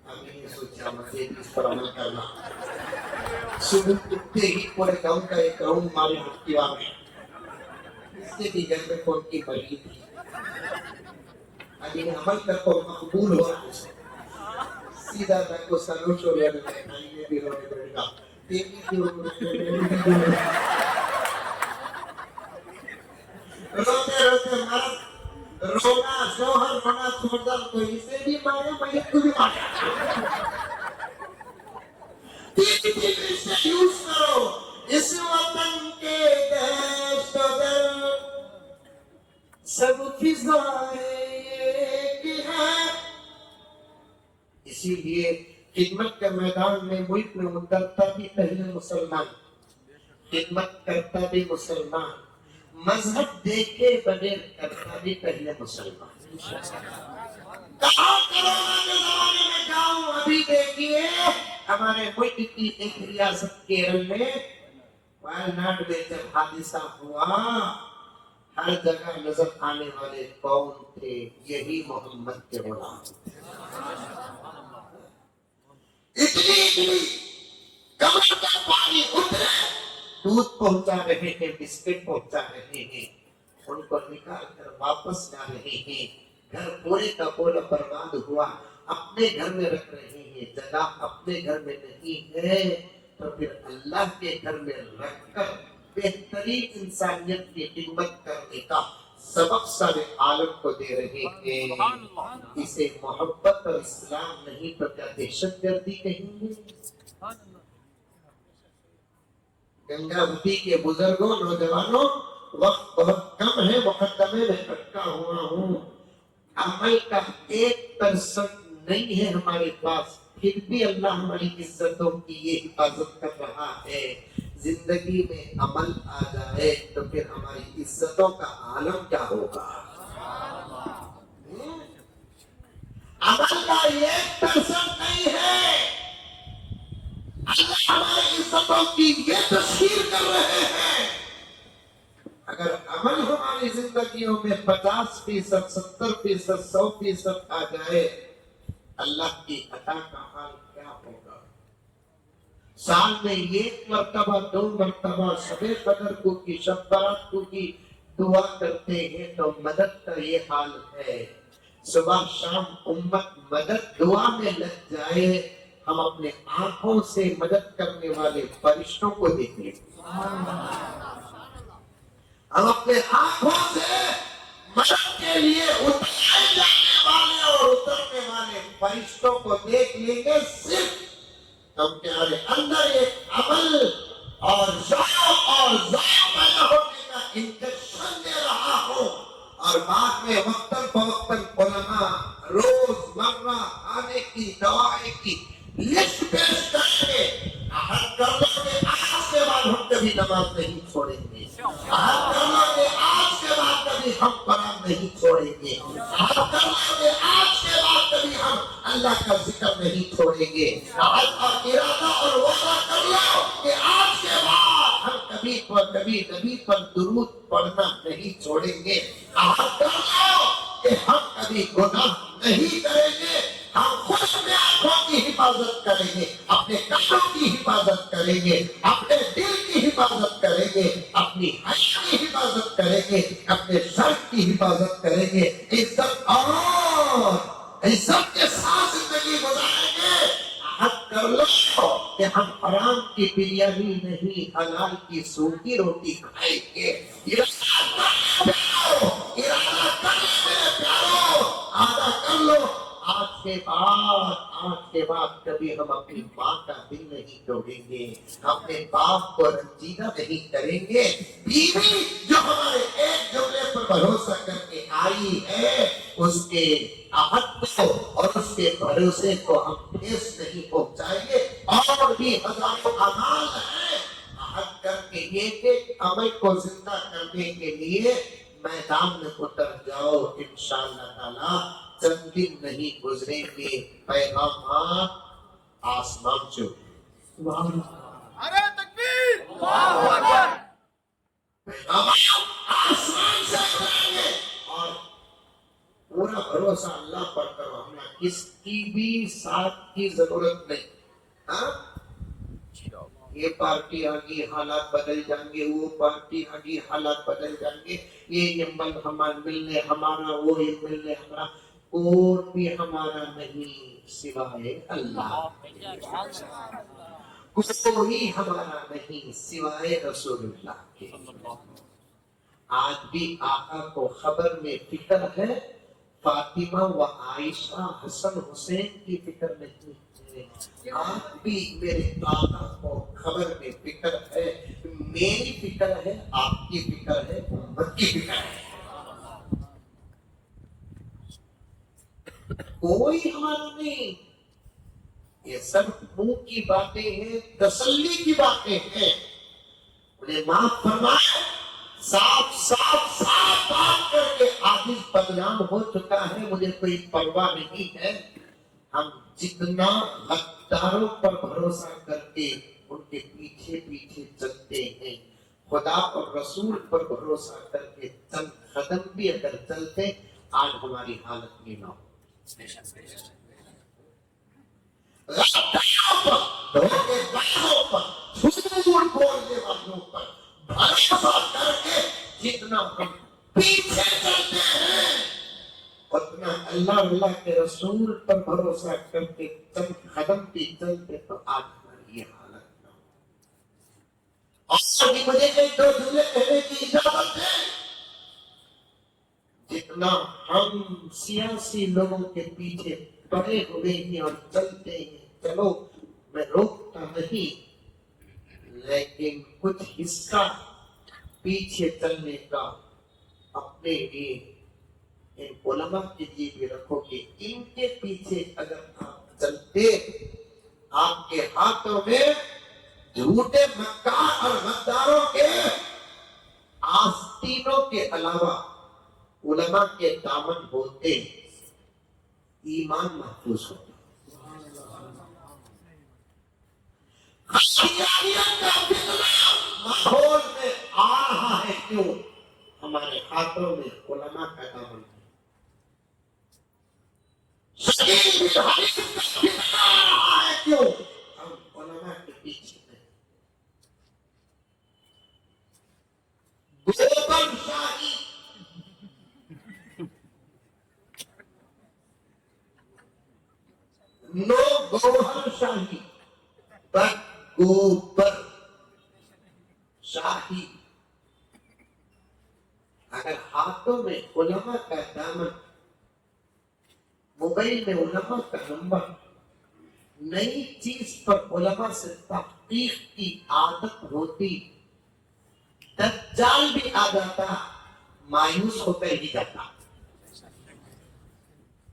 Speaker 1: ہمیں نے سوچا مجھے اس پر عمل کرنا. صبح اٹھتے ہی پورے گاؤں کا ایک راؤنڈ مارے مکتیوا میں, اس سے بھی گھر میں کون کی بڑی تھی. ابھی عمل کر کو مقبول ہو رہا ہے, سیدھا میں کو سلوش ہو رہا ہے, یہ بھی رونے پڑے گا, تیری بھی رونے روتے روتے مرد رونا شوہر بنا چھوڑ دل کو, اسے بھی مارے میت کو بھی مارے. تین رشتے یوز کرو. اس وطن کے دشت در سب فضائیں ایک ہیں. اسی لیے خدمت کے میدان میں ملک میں اترتا بھی پہلے مسلمان, خدمت کرتا بھی مسلمان, مذہب دیکھے بغیر کرتا بھی پہلے مسلمان. کہاں کرونا کے زمانے میں جاؤں, ابھی دیکھیے ہمارے ملک کی ایک ریاست کیرل میں وائناڈ میں جب حادثہ ہوا, ہر جگہ نظر آنے والے کون تھے؟ یہی محمد کے غلام. اتنی کمر کا پانی اترے, دودھ پہنچا رہے ہیں, بسکٹ پہنچا رہے ہیں, ان کو نکال کر واپس جا رہے ہیں. گھر پورے کا پورا برباد ہوا, اپنے گھر میں رکھ رہے ہیں, جگہ اپنے گھر میں نہیں ہے تو پھر اللہ کے گھر میں رکھ کر بہترین انسانیت کی خدمت کرنے کا سبق سارے عالم کو دے رہے ہیں. اسے محبت اور اسلام نہیں تو کیا دہشت گردی کہیں گے؟ گنگا وتی کے بزرگوں, نوجوانوں, وقت بہت کم ہے, مقدمے میں اٹکا ہوا ہوں. عمل کا 1% نہیں ہے ہمارے پاس, پھر بھی اللہ ہماری عزتوں کی یہ حفاظت کر رہا ہے. زندگی میں عمل آ جائے تو پھر ہماری عزتوں کا عالم کیا ہوگا. عمل کا 1% نہیں ہے, ہماری عزتوں کی یہ تشہیر کر رہے ہیں. اگر عمل ہماری زندگیوں میں 50%, 70%, 100% آ جائے, اللہ کی عطا کا حال کیا ہوگا. سال میں 1 مرتبہ 2 مرتبہ شب قدر کو کی, شب برات کو کی دعا کرتے ہیں تو مدد کا یہ حال ہے. صبح شام امت مدد دعا میں لگ جائے، ہم اپنے آنکھوں سے مدد کرنے والے فرشتوں کو دیکھ لیں، ہم اپنے آنکھوں سے مدد کے لیے اترے جانے والے اور اترنے والے فرشتوں کو دیکھ لیں گے۔ صرف تمہارے اندر ایک عمل اور ذوق پیدا ہونے کا انجیکشن دے رہا ہو، اور بعد میں وقتاً فوقتاً علماء روز مرہ آنے کی دوائیں کی لسٹ پیش کر کے عہد کر لو کہ آج کے بعد ہم کبھی نماز نہیں چھوڑیں گے، عہد کر لو کہ آج کے بعد کبھی ہم قرآن نہیں چھوڑیں گے، عہد کر لو کہ آج کے بعد کبھی ہم اللہ کا ذکر نہیں چھوڑیں گے، عہد اور ارادہ اور وعدہ کر لو کہ آج کے بعد ہم کبھی نبی پر درود پڑھنا نہیں چھوڑیں گے، عہد کر لو کہ ہم کبھی گناہ نہیں کریں گے، ہم خود اپنے آنکھوں کی حفاظت کریں گے، اپنے کانوں کی حفاظت کریں گے، اپنے دل کی حفاظت کریں گے، اپنی حیا کی حفاظت کریں گے، اپنے سر کی حفاظت کریں گے، عزت کے ساتھ زندگی گزاریں گے۔ عہد کر لو کہ ہم حرام کی بریانی نہیں، حلال کی سوکھی روٹی کھائیں گے۔ ارادہ کر لو میرے پیارو، آدھا کر لو، آج کے بعد کبھی ہم اپنی ماں کا دل نہیں توڑیں گے، اپنے باپ کو رنجیدہ نہیں کریں گے، بیوی جو ہمارے ایک جملے پر بھروسہ کر کے آئی ہے اس کے عہد کو اور اس کے بھروسے کو ہم ٹھیس نہیں پہنچائیں گے۔ اور بھی ہزاروں اعمال ہیں، عہد کر کے ایک ایک عمل کو زندہ کرنے کے لیے میدان میں اتر جاؤ، انشاءاللہ تعالی چند دن نہیں گزریں گے، پیغامات آسمان سے
Speaker 2: نعرہ تکبیر، اللہ اکبر،
Speaker 1: پیغامات آسمان سے اتریں گے، اور پورا بھروسہ اللہ پر کرو، ہمیں کس کی بھی ساتھ کی ضرورت نہیں۔ ہاں یہ پارٹی آگی حالات بدل جائیں گے، وہ پارٹی آگی حالات بدل جائیں گے، یہ مل ملنے ہمارا، وہ ملنے ہمارا، کوئی بھی ہمارا نہیں سوائے اللہ، کوئی ہمارا نہیں سوائے رسول اللہ کے۔ آج بھی آقا کو خبر میں فکر ہے، فاطمہ و عائشہ حسن حسین کی فکر نہیں ہے۔ آج بھی میرے آقا کو خبر میں فکر ہے، میری فکر ہے، آپ کی فکر ہے، امت کی فکر ہے، کوئی ہمارا نہیں۔ یہ سب منہ کی باتیں ہیں، تسلی کی باتیں ہیں، انہیں معاف فرمائے، صاف بات کر کے عاجز بدنام ہو چکا ہے، مجھے کوئی پرواہ نہیں ہے۔ ہم جتنا غداروں پر بھروسہ کر کے ان کے پیچھے پیچھے چلتے ہیں، خدا اور رسول پر بھروسہ کر کے چند قدم بھی اگر چلتے، آج ہماری حالت میں نہ ہو۔ غداروں پر، دھوکے بازوں پر، جھوٹ بولنے والوں پر بھروسہ کر کے جتنا ہم پیچھے چلتے ہیں، اتنا اللہ کے رسول پر بھروسہ کر کے چند قدم بھی چلتے تو آج ہماری یہ حالت نہ ہو۔ اور بھی مجھے ایک دو جملے کہنے کی اجازت ہے۔ جتنا ہم سیاسی لوگوں کے پیچھے پڑے ہوئے ہیں اور چلتے ہیں، چلو میں روکتا نہیں، لیکن کچھ حصہ پیچھے چلنے کا اپنے لیے ان علماء کے لیے بھی رکھو کہ ان کے پیچھے اگر آپ چلتے، آپ کے ہاتھوں میں جھوٹے مکار اور غداروں کے آستینوں کے علاوہ علماء کے دامن ہوتے، ایمان محفوظ ہوتا۔ خشیت کا فتنہ ماحول میں آ رہا ہے، کیوں؟ ہمارے ہاتھوں میں علماء کا دامن ہے۔ شدید حریف کا فتنہ آ رہا ہے، کیوں؟ ہم علماء کے پیچھے ہیں۔ گوبر شاہی نو گوہر شاہی بٹ گوبر شاہی. اگر ہاتھوں میں علماء کا دامن، موبائل میں علماء کا نمبر، نئی چیز پر علماء سے تحقیق کی عادت ہوتی، دجال بھی آ جاتا، مایوس ہوتے ہی جاتا.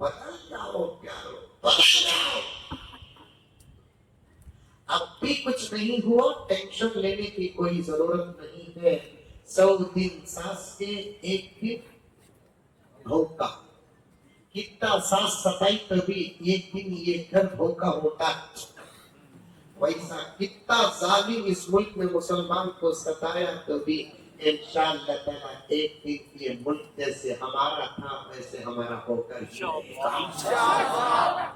Speaker 1: بدل جاؤ پیارو، بدل جاؤ. اب بھی کچھ نہیں ہوا، ٹینشن لینے کی کوئی ضرورت نہیں ہے. 100 دن سانس کے، ایک دن دھوکا. کتنا سانس ستائی کبھی ایک دن یہ گھر دھوکا ہوتا. ویسا کتنا ظالم اس ملک میں مسلمان کو ستایا کبھی انشاءاللہ تعالیٰ ایک دن یہ ملک جیسے ہمارا تھا ویسے ہمارا ہو کر ہی رہے گا.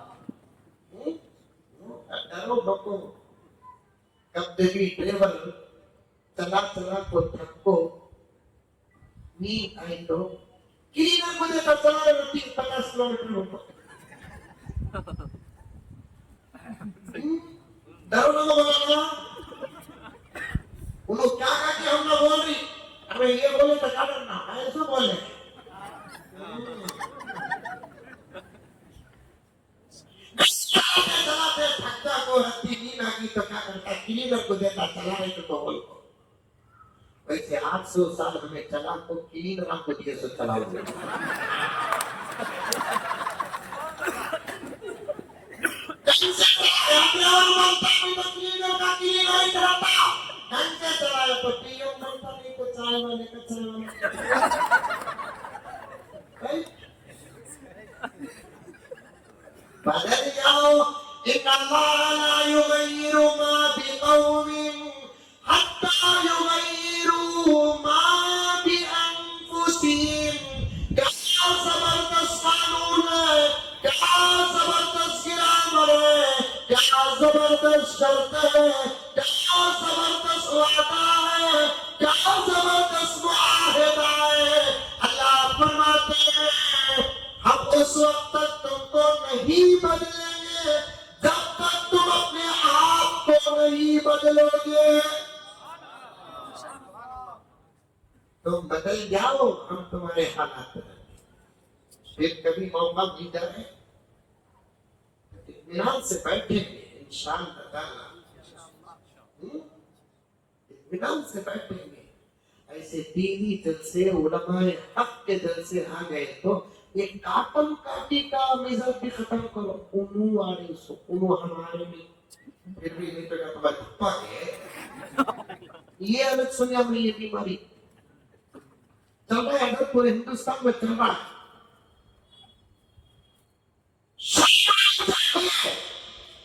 Speaker 1: ڈرو بکو. کب بھی ڈرائیور چلا چلا کو تھکو، نیند آئی تو کلینر کو دیکھا چلا رہے 50 کلومیٹر ہوتا. ڈرو نہ بولا. انہوں کیا کہا کہ ہم نہ بول رہی، ہمیں یہ بولے تو کیا کرنا، ایسا بولے. چلاتے تھکتا کو رتی نیند آگی تو کیا کرتا، کلینر کو دیتا چلا رہے تو بول کو. ویسے 800 سال ہمیں چلا تو کلینر کو دیے سے چلا ہوئے. بدل جاؤ. ان اللہ لا یغیر ما بقوم حتی یغیروا ما بانفسهم. کیا زبردست قانون ہے، کیا زبردست گرامر ہے، کیا زبردست شرط ہے، کیا زبردست وعدہ ہے، کیا زبردست معاہدہ ہے. اللہ فرماتے ہیں ہم اس وقت تک تم کو نہیں بدلیں گے جب تک تم اپنے آپ کو نہیں بدلو گے. تم بدل جاؤ، ہم تمہارے حالات بدلیں گے. پھر کبھی موقع مل جائے اطمینان سے بیٹھیں گے انشاءاللہ تعالیٰ. اطمینان سے بیٹھیں گے. ایسے دینی جلسے علماء حق کے جلسے آ گئے تو یہ کاٹم کاٹی کا مزاج بھی ختم کرو. انو آ رہی سو انو ہمارے میں پھر بھی نہیں پڑا تو بھپا ہے. یہ الگ سنیا میں یہ بیماری چل رہا ہے، اگر پورے ہندوستان میں چل رہا ہے.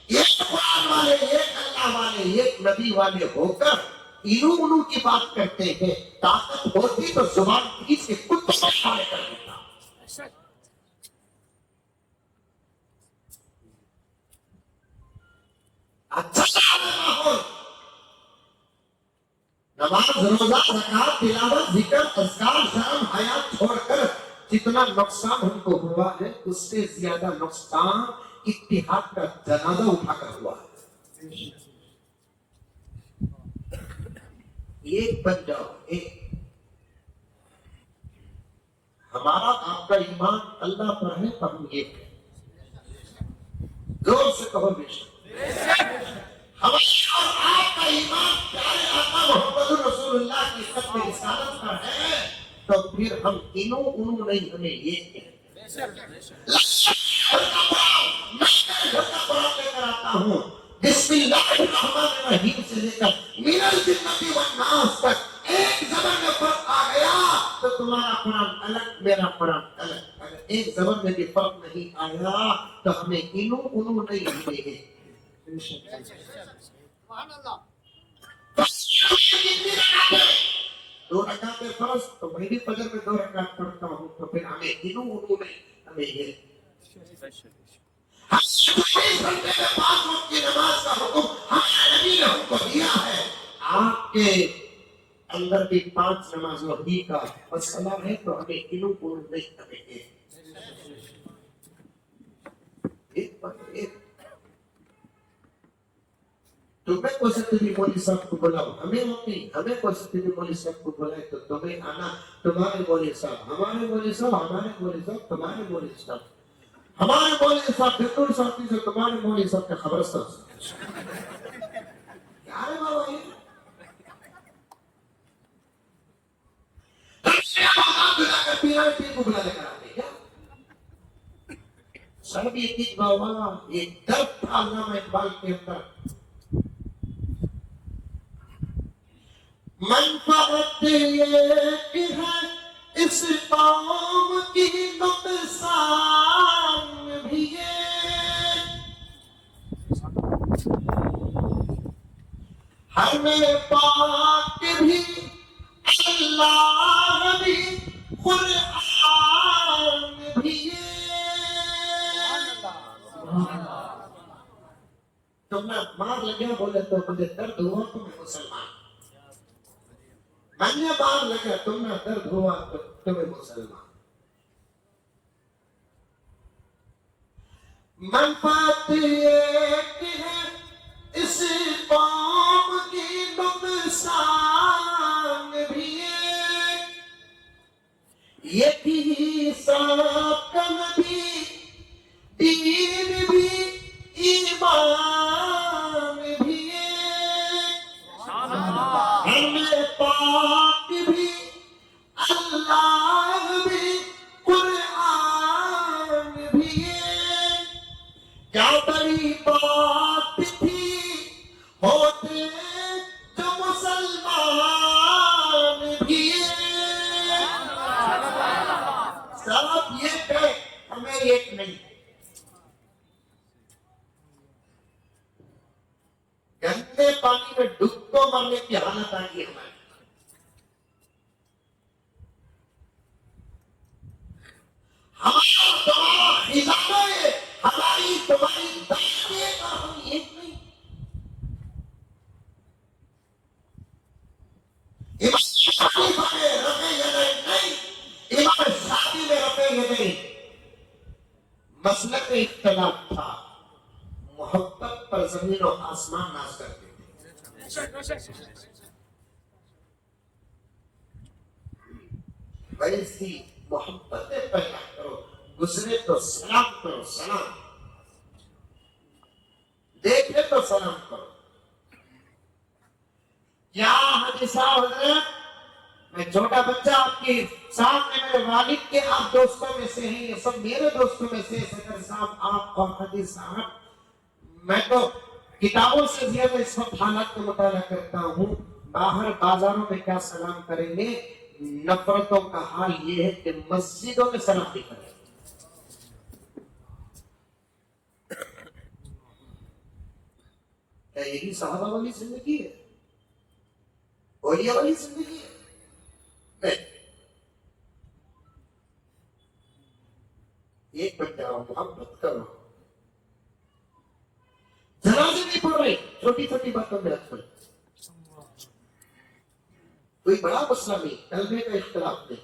Speaker 1: ایک قرآن والے، ایک اللہ والے، ایک نبی والے ہو کر انو کی بات کرتے ہیں. طاقت ہوتی تو زبان کھینچ کے خود سارے کر دیتا. اچھا ماحول، نماز، روزہ، زکات، تلاوت، ذکر، اذکار، شرم، حیا چھوڑ کر جتنا نقصان ہم کو ہوا ہے اس سے زیادہ نقصان اتحاد کا جنازہ اٹھا کر ہوا ہے. ایک بن جاؤ. ایک ہمارا آپ کا ایمان اللہ پر ہے تو ہم ایک ہیں. زور سے کہو بے شک. ہمارا اور آپ کا ایمان پیارے آقا محمد رسول اللہ کی ختم رسالت پر ہے تو پھر ہم انو نہیں، ہمیں ایک ہیں. قرآن لے کر آتا ہوں بسم اللہ الرحمن الرحیم سے لے کر من الجنۃ والناس تک ایک زبان میں فرق آ گیا تو تمہارا قرآن الگ، میرا قرآن الگ. اگر ایک زبان میں بھی فرق نہیں آیا تو ہمیں انو نہیں ملے گے. دو رکعت فرض تو میں بھی فجر میں 2 رکعت پڑھتا ہوں تو پھر ہمیں انو نہیں، ہمیں یہ پانچ وقت کی نماز کا حکم ہمارے نبی نے ہم کو دیا ہے. آپ کے اندر بھی 5 نماز وحی کا مسئلہ ہے تو ہمیں انو نہیں، ہمیں ایک. تمہیں کوئی بھی مولوی صاحب کو بلاؤ، ہمیں نہیں، ہمیں کوئی بھی مولوی صاحب کو بلائے تو تمہیں آنا، تمہارے مولوی صاحب ہمارے مولوی صاحب، ہمارے مولوی صاحب تمہارے مولوی صاحب، ہمارے مولوی صاحب بالکل ساتھی سے تمہارے مولوی صاحب کا خبر کیا ہے بابا یہ؟ کو بلا لے کر آتے کیا؟ سب یہ چیز بابا ایک درد تھا علامہ اقبال کے اندر، منفعت یہ کہ ہے اس قوم کی نقصان بھی یہ، ہمیں پاک بھی اللہ بھی قرآن بھی یہ، تمہیں مار لگیا بولے تو مجھے درد ہوا تمہیں مسلمان، میں بار لگا تم نے درد ہوا تو تمہیں مسلمان، منفعت یہ کہ ہے اس قوم کی نقصان بھی یہی سب کا نبی دین بھی ایمان بھی ہمیں پاک بھی اللہ بھی قرآن بھی کیا بڑی بات تھی ہوتے جو مسلمان بھی سب یہ کہ ہمیں ایک نہیں، گندے پانی میں ڈبکو مرنے کی حالت آ گئی ہماری، ہمارا تمہارا خزانہ ہے، ہماری تمہاری داخلے کا ہم ایک نہیں، امام شافعی میں رفع یدین نہیں، امام شافعی میں رفع یدین، مسلک اختلاف تھا، محبت پر زمین و آسمان ناز کرتے تھے، ویسی محبتیں پیدا کرو، گزرے تو سلام کرو، سلام دیکھے تو سلام کرو، کیا حدیثہ حضرت میں چھوٹا بچہ آپ کے سامنے میرے والد کے آپ دوستوں میں سے ہیں، یہ سب میرے دوستوں میں سے، سکر صاحب آپ اور حدیث صاحب، میں تو کتابوں سے زیادہ اس وقت حالات کا مطالعہ کرتا ہوں، باہر بازاروں میں کیا سلام کریں گے، نفرتوں کا حال یہ ہے کہ مسجدوں میں سلام نہیں کریں، کیا یہی صحابہ والی زندگی ہے، اولیاء والی زندگی ہے؟ نہیں، ایک بن جاؤ، محبت کرو، جنازے نہیں پڑھ رہے، چھوٹی چھوٹی باتوں میں رکھ پڑے، کوئی بڑا مسئلہ نہیں، کلمے کا اختلاف نہیں،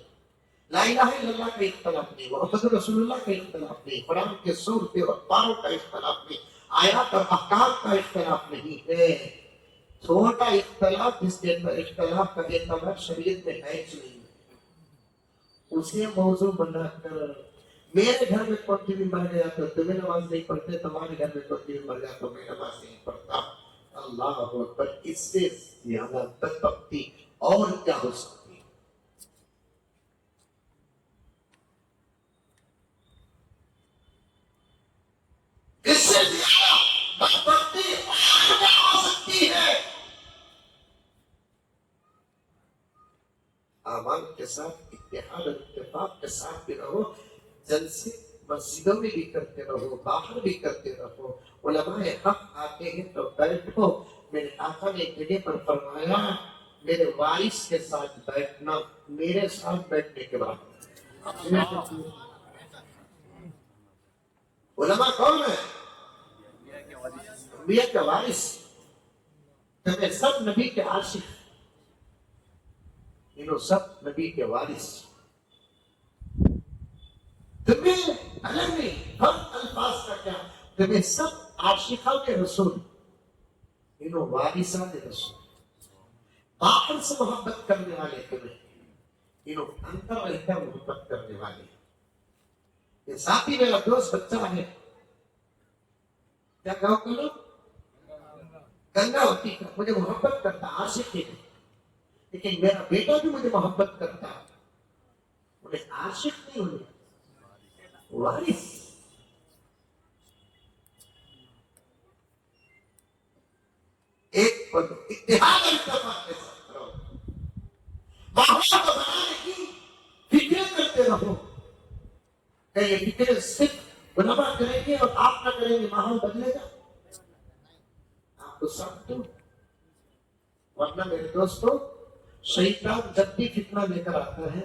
Speaker 1: لا الہ الا اللہ کا اختلاف نہیں، محمد رسول اللہ کا اختلاف نہیں، قرآن کے سورتے اور پاروں کا اختلاف نہیں، آیات اور احکام کا اختلاف نہیں ہے، چھوٹا اختلاف جس کے اندر اختلاف کا اعتبار شریعت میں ہے نہیں، اسے موضوع بنا کر میرے گھر میں کوئی بھی مر گیا تو تمہیں نماز نہیں پڑھتے، تمہارے گھر میں کوئی بھی مر گیا تو میں نماز نہیں پڑھتا، اللہ اکبر، اس سے زیادہ بدبختی اور کیا ہو سکتی ہے؟ اس سے زیادہ بدبختی اور کیا ہو سکتی ہے؟ اعمال کے ساتھ اتحاد اور اتفاق کے ساتھ بھی رہو، جلسے مسجدوں میں بھی کرتے رہو، باہر بھی کرتے رہو، علماء حق آتے ہیں تو بیٹھو، میرے آقا نے ایک جگہ پر فرمایا میرے وارث کے ساتھ بیٹھنا میرے ساتھ بیٹھنے کے بعد، علماء کون ہے؟ انبیاء کے وارث، تمہیں سب نبی کے عاشق، انہوں سب نبی کے وارث، تمہیں الگ نہیں، ہم الفاظ کا کیا، تمہیں سب عاشقہ کے رسول، انہوں وارثان رسول باہر سے محبت کرنے والے تمہیں انہوں اندر رہ کر محبت کرنے والے یہ ساتھی میرا دوست بچہ ہے کیا گاؤں کا لوگ گنگا ہوتی ہے مجھے محبت کرتا عاشق ہے لیکن میرا بیٹا بھی مجھے محبت کرتا انہیں عاشق نہیں ہونے وارث ایک پر اتحاد اتفاق کے ساتھ رہو ماحول کو بنانے کی فکریں کرتے رہو کہ یہ فکریں صرف علماء کریں گے اور آپ نہ کریں گے ماحول بدلے گا آپ کو سب دوں ورنہ میرے دوستو شیطان جب بھی فتنہ لے کر آتا ہے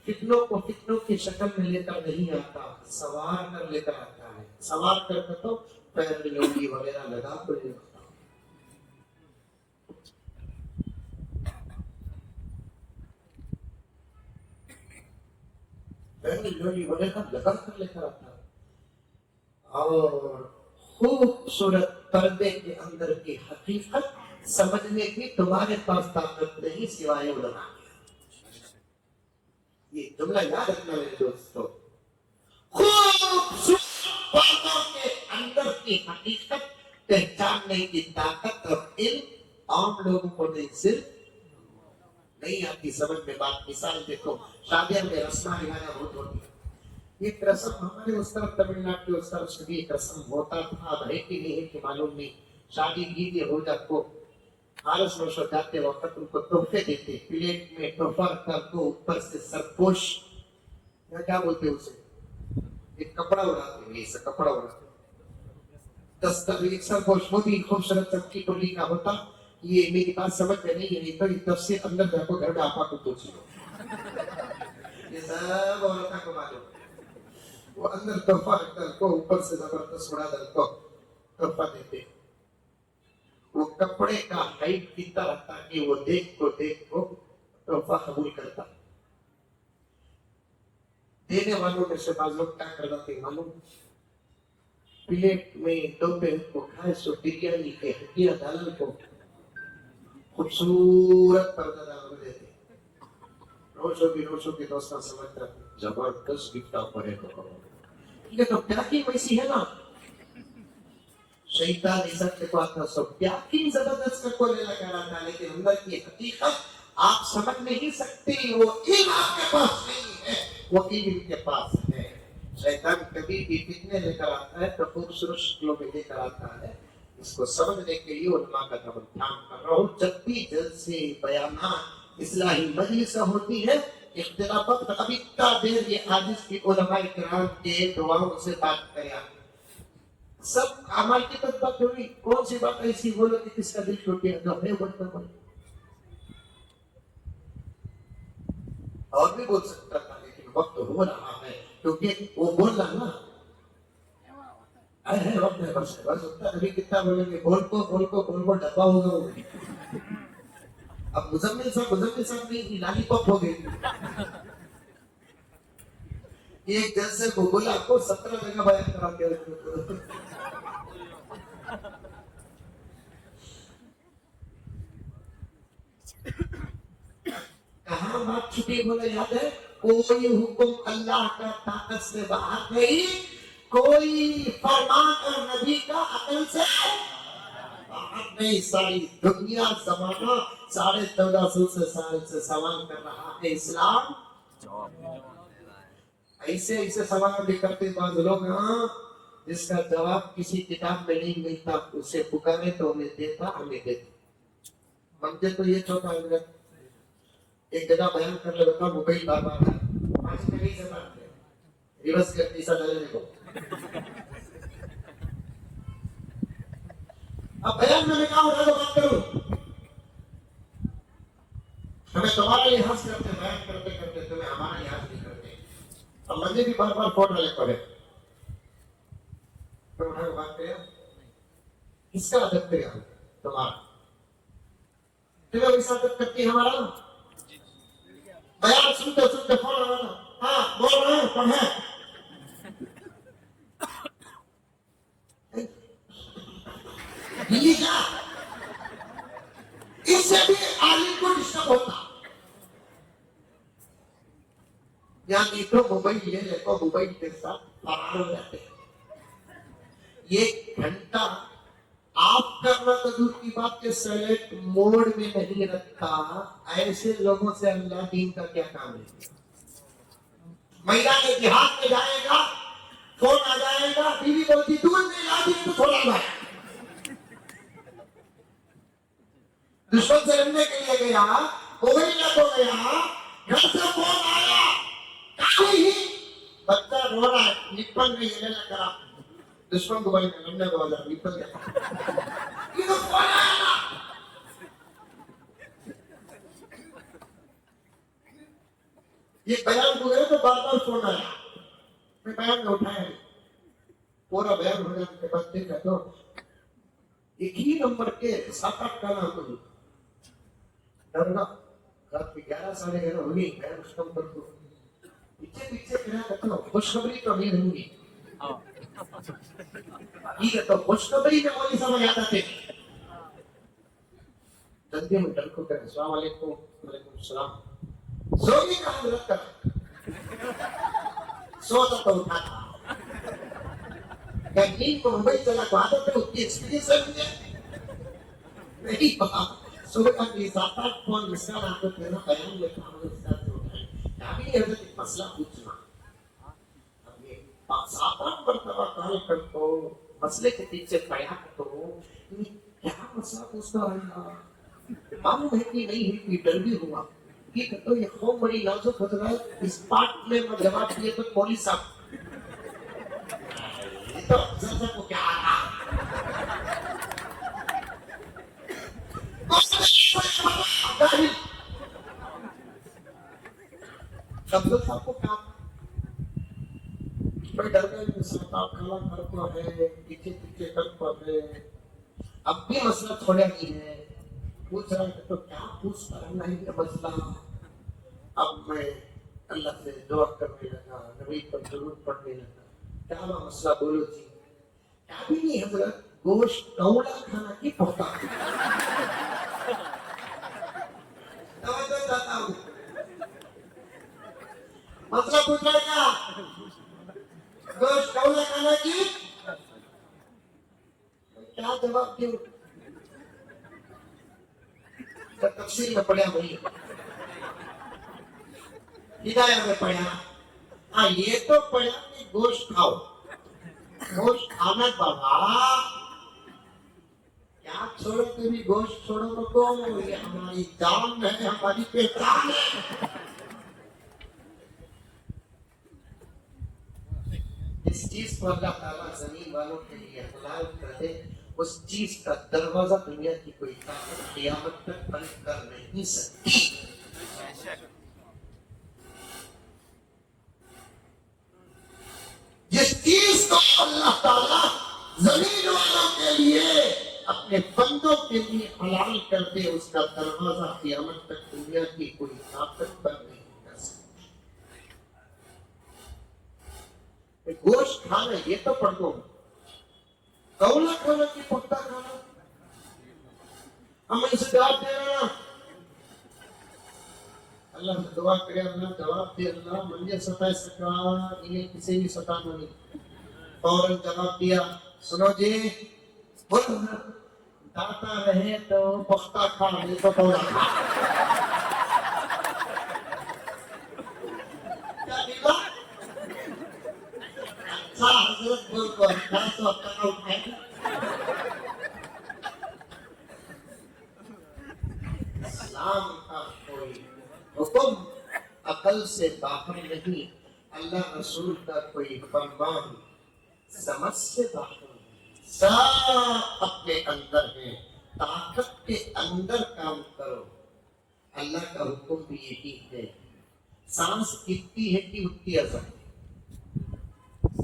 Speaker 1: فتنوں کو فتنوں کی شکل میں لے کر نہیں آتا سوار کر لے کر آتا ہے سوار کر کے تو پیر میں لوگی وغیرہ لگا تو نہیں رکھتا پیر میں لوگی وغیرہ لگا کر لے کر آتا اور خوبصورت پردے کے اندر کی حقیقت سمجھنے کی تمہارے پاس طاقت نہیں سوائے علماء یہ جملہ یاد رکھنا میرے دوستو خوبصورت پردوں کے اندر کی حقیقت پہچاننے کی طاقت اور علم عام لوگوں کو نہیں صرف نہیں آتی سمجھ میں بات مثال دیکھو شادیوں میں رسماں رواج بہت ہوتی ہے ایک رسم ہمارے اس طرف تمل ناڈو اس طرف سے بھی ایک رسم ہوتا تھا اب ہے کہ نہیں ہے کہ معلوم نہیں شادی گیلی ہو جات کو آرس روشو جاتے وقت ان کو تحفے دیتے پلیٹ میں تحفہ رکھا تو اوپر سے سرپوش یا کیا بولتے اسے ایک کپڑا اڑاتے ہیں ایسا کپڑا اڑاتے ایک سرپوش وہ بھی خوبصورت چمکی ٹولی کا ہوتا یہ میری بات سمجھ میں نہیں تو یہ تفسیر اندر جا کو گھر میں آپا کو پوچھ لو یہ سب عورتوں کو معلوم وہ اندر تحفہ رکھتا کو اوپر سے زبردست اڑا دل کو تحفہ دیتے وہ کپڑے کا ہائٹ کتنا رکھتا کہ وہ دیکھ کو تحفہ قبول کرتا دینے والوں میں سے بعض لوگ کیا کرنا تھے معلوم پلیٹ میں ڈوبے کو کھائے سو بریانی کے ہڈیاں ڈال کو خوبصورت پردہ ڈال دیتے روشو کی دوستان سمجھتا زبردست گفٹا پڑے تو یہ تو پیاکی ویسی ہے نا شیطان عزت کے پاس تھا سب پیاکی زبردست کر کو لے لگا رہا تھا لیکن اندر کی حقیقت آپ سمجھ نہیں سکتے وہ علم آپ کے پاس نہیں ہے وہ علم کے پاس ہے شیطان کبھی بھی فتنے لے کر آتا ہے تو خوبصورت شکلوں میں لے کر آتا ہے اس کو سمجھنے کے لیے علماء کا دھیان کر رہا ہوں جب بھی جلسے بیانات اصلاحی مجلس ہوتی ہے اختلافات ابھی اتنا دیر یہ حادث کی علماء کرام کے دعاؤں سے بات کریا سب عمل کی بات ہوئی کون سی بات ایسی بولو کہ کس کا دل ٹوٹ گیا جو ہے بولتا بول اور بھی بول سکتا تھا لیکن وقت ہو رہا ہے کیونکہ وہ بول رہا نا ہے وقت ہے بس ابھی کتنا بولیں گے بول کو ڈبا ہوگا اب مزمل صاحب نہیں لالی پاپ ہو گئی ایک جلسے کو بولا آپ کو 17 جگہ بیان کرا کے کہاں بات چھٹی بولے یاد ہے کوئی حکم اللہ کا طاقت سے باہر نہیں کوئی فرمان اور نبی کا عقل سے باہر نہیں ساری دنیا زمانہ 1450 سال سے سوال کر رہا ہے اسلام ایسے سوال بھی کرتے بعض لوگ ہاں جس کا جواب کسی کتاب میں نہیں ملتا اسے پکارے تو ہمیں دیتا منجے تو یہ چھوٹا ہے ایک جگہ بیان کر لے بتا موبائل بار بار ریورس کر تیسا ڈالنے کو اب بیان میں نے کہا اٹھا تو بات کروں ہمیں تمہارا لحاظ کرتے بیان کرتے تمہیں ہمارا لحاظ نہیں کرتے اب مجھے بھی بار بار فون والے پڑے تو اٹھا کے بات کرے کس کا عادت کرے تمہارا تمہیں اس عادت کرتی ہمارا بیان سنتے فون لگانا ہاں بول رہے ہیں پڑھیں یہ کیا اس سے بھی عالم کو ڈسٹرب ہوتا. یا نہیں تو موبائل لے لے تو موبائل کے ساتھ فرار ہو جاتے ہیں. ایک گھنٹہ آپ کرنا تو دور کی بات کے سلیکٹ موڈ میں نہیں رکھتا. ایسے لوگوں سے اللہ دین کا کیا کام ہے؟ میدان جہاد میں جائے گا، فون آ جائے گا، بیوی بولتی دور میں لا دی تو تھوڑا بھائی دشمن سے لڑنے کے لیے گیا، موبائل لگ ہو گیا، گھر سے فون آیا، کہیں ہی بچہ رو رہا ہے، نپل میں یہ لینا کرا دشمن کو بھائی لڑنے کو آجا نپل گیا. یہ تو فون آیا نا. یہ بیان ہو گئے تو بار بار فون آیا، میں بیان میں اٹھایا نہیں. پورا بیان ہو جانے کے بعد دیکھا تو ایک ہی نمبر کے 7-8 کالا ہم کو ڈرنا. رات کی 11-11:30 ہو گئی. میں اس کم کر دوں پیچھے پیچھے کہنا کرتا ہوں خوشخبری تو نہیں رہوں گی. ٹھیک ہے تو خوشخبری میں مولوی صاحب یاد آتے جلدی میں ڈر کو کہتے السلام علیکم. وعلیکم السلام. سوگی کا حضرت کر سوتا تو اٹھاتا نیند کو موبائل چلا کو عادت ہے. اس کی ایکسپیرینس ہے مجھے نہیں پتا. صبح کا 7-8 فون مسئلہ آپ کو کہنا بیان میں کام اس طرح سے اٹھائے کابی حضرت ایک مسئلہ پوچھنا. اب یہ 7-8 مرتبہ کال کر تو مسئلے کے پیچھے پڑا تو کیا مسئلہ پوچھتا رہا معلوم ہے کہ نہیں ہوئی ڈر بھی ہوا. ٹھیک ہے تو یہ قوم بڑی نازک ہو رہا ہے. اس پارٹ میں جواب دیے تو مولوی صاحب یہ تو افضل صاحب کو کیا آتا افضل صاحب کو کیا میں ڈر گئے. سرکار کھانا کرتا ہے پیچھے پیچھے کرتا ہے. اب بھی مسئلہ چھوڑا نہیں ہے. پوچھ رہا ہے تو کیا پوچھ رہا ہے یہ مسئلہ. اب میں اللہ سے دعا کرنے لگا، نبی پر درود پڑھنے لگا. کیا مسئلہ بولو جی. کیا بھی نہیں حضرت گوشت کوڑا کھانا کی پڑتا. توجہ چاہتا ہوں مسئلہ پوچھ رہا ہے کیا گوشت کوڑا کھانا کی کیا جواب دوں. تفسیر میں پڑھا وہی ہدایت میں پڑھا. ہاں یہ تو پڑھا کہ گوشت کھاؤ. گوشت کھانا بابا کیا چھوڑو کبھی گوشت چھوڑو تو یہ ہماری جان ہے ہماری پہچان ہے. اس چیز کو اللہ تعالیٰ زمین والوں کے لیے حلال کر دے اس چیز کا دروازہ دنیا کی کوئی طاقت قیامت تک بند کر نہیں سکتی. جس چیز کو اللہ تعالیٰ زمین والوں کے لیے اپنے بندوں کے لیے حلال کر دے اس کا دروازہ قیامت تک دنیا کی کوئی طاقت بند نہیں کر سکتی. گوشت کھانا یہ تو پڑھ دو کولا کھانا کی پختہ کھانا. ہم اسے جواب دے رہے ہیں اللہ سے دعا کرے اللہ جواب دے. اللہ مجھے ستا سکا انہیں کسی بھی ستانا نہیں. فوراً جواب دیا سنو جی داتا رہے تو پختہ کھا نہیں تو کولا کھا. کیا دیکھا اچھا حضرت بول کو اچھا تو اپنا اٹھائے اسلام کا کوئی حکم عقل سے باہر نہیں. اللہ رسول کا کوئی فرمان سمجھ سے باہر نہیں. سب اپنے اندر ہے. طاقت کے اندر کام کرو. اللہ کا حکم بھی یہی ہے. سانس کتنی ہے کہ اتنی اثر ہے.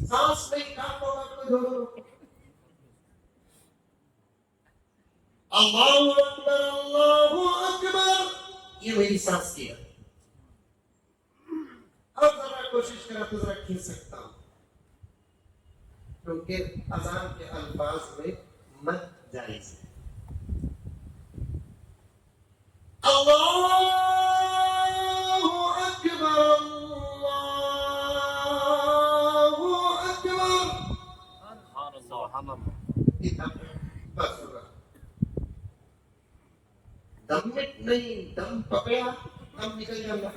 Speaker 1: سانس نہیں کام ہوگا تو جوڑو. اللہ اکبر اللہ اکبر یہ میری سانس کی ہے. اب ذرا کوشش کرا تو ذرا کھینچ سکتا ہوں کیونکہ اذان کے الفاظ میں مت جائز ہے. اللہ اکبر اللہ اکبر. بس ہوگا. دم میں نہیں، دم پکڑا دم نکل جاتا.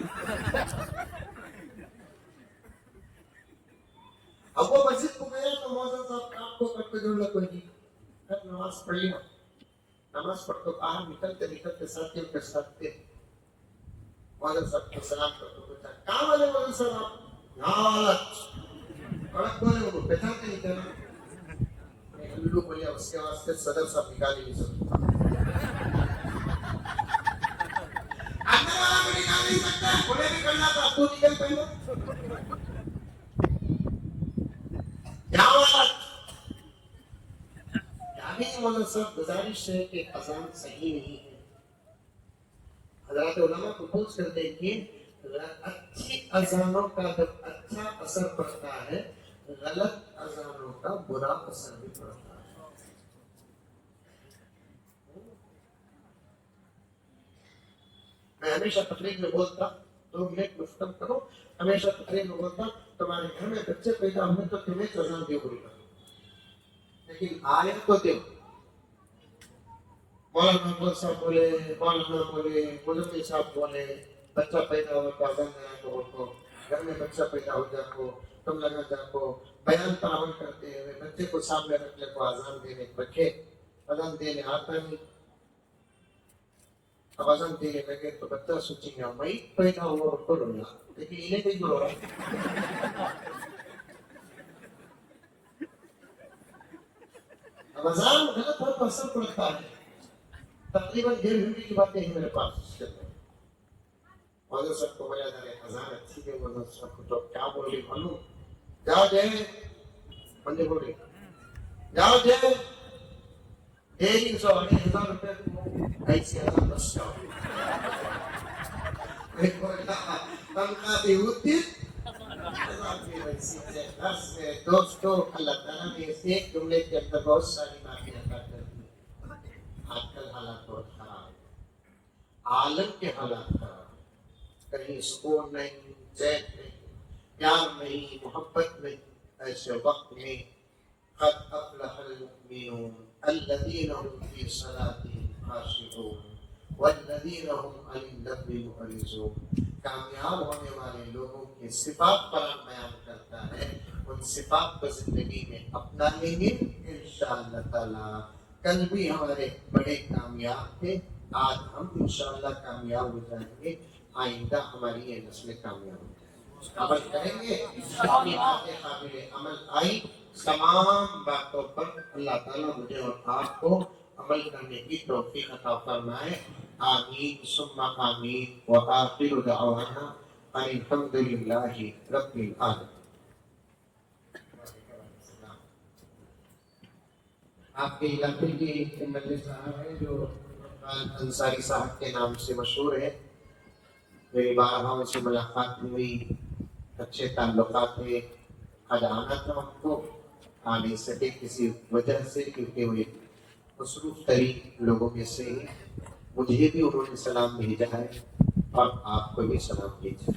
Speaker 1: اب وہ مسجد کو گیا تو مولانا صاحب آپ کو کرتے ضرورت کوئی نہیں. نماز پڑھ لیا، نماز پڑھ تو باہر نکلتے نکلتے ساتھیوں کے ساتھ تھے. مولانا صاحب کو سلام کرتے پوچھا کہاں والے مولانا صاحب آپ؟ لالچ کڑک بولے وہ پہچانتے نہیں تھے. الو بولیا اس کے واسطے صدر صاحب نکالی نہیں سکتا. اندر والا کو نکال نہیں سکتا، انہیں بھی کرنا تھا تو نکل پہلے. مولانا صاحب گزارش ہے کہ اذان صحیح نہیں ہے. حضرات علماء کو پوچھ کر دیکھیے اچھی اذانوں کا جب اچھا اثر پڑتا ہے غلط اذانوں کا برا اثر بھی پڑتا ہے. میں ہمیشہ تقریر میں بولتا 2 منٹ مفتم کرو. ہمیشہ تقریر میں بولتا تمہارے گھر میں بچے پیدا ہوئے تو تمہیں اذان دے پوری کرو، لیکن آئے تو دے. مولانا اکبر صاحب بولے، مولانا بولے، مولوی صاحب بولے بچہ پیدا ہوا تو اذان دینا کو بولو. گھر میں بچہ پیدا ہو جا کو تم لگا جا کو بیان تعاون کرتے ہوئے بچے کو سامنے رکھ لے کو اذان دینے رکھے. اذان دینے آتا نہیں. اب اذان دینے لگے تو بچہ سوچیں گا میں پیدا ہوا اور کو رونا، لیکن انہیں نہیں رو رہا. اب اذان غلط ہو تو اثر پڑتا ہے. تقریباً 1.5 گھنٹے کی باتیں ہیں میرے پاس. مولانا صاحب کو بولا جا رہے اذان اچھی ہے. مولانا صاحب کو تو کیا بول رہی معلوم؟ جاؤ جے بندے بول رہے جاؤ جے 1,500 روپے ایسے اذان بس جاؤ. تنخواہ بھی ہوتی دوستوں اللہ تعالیٰ نے اس ایک جملے کے اندر بہت ساری باتیں عطا کر دی. آج کل حالات بہت خراب ہے. عالم کے حالات خراب ہے. کہیں سکون نہیں، چین نہیں، پیار نہیں، محبت نہیں. ایسے وقت میں قد افلح المؤمنون الذين هم في صلاتهم خاشعون والذين هم عن اللغو معرضون. کامیاب ہونے والے لوگوں کی صفات قرآن بیان کرتا ہے. ان صفات کو زندگی میں اپنا لیں گے انشاءاللہ تعالی. کل بھی ہمارے بڑے کامیاب تھے، آج ہم انشاءاللہ کامیاب ہو جائیں گے. آئندہ ہماری یہ نسل کامیاب ہو جائے گی. عمل کریں گے اپنی باتیں قابل عمل آئی. تمام باتوں پر اللہ تعالیٰ مجھے اور آپ کو عمل کرنے کی توفیق عطا فرمائے. آمین ثم آمین. وآخر دعوانا ان الحمد للہ رب العالمین. آپ کے علاقے کی ایک MLA صاحب ہے جو انصاری صاحب کے نام سے مشہور ہے. میری بارہا ان سے ملاقات ہوئی، اچھے تعلقات ہیں. آج آنا تھا ہم کو، آ نہیں سکے کسی وجہ سے کیونکہ وہ مصروف ترین لوگوں میں سے ہی. مجھے بھی انہوں نے سلام بھیجا ہے اور آپ کو بھی سلام بھیجا.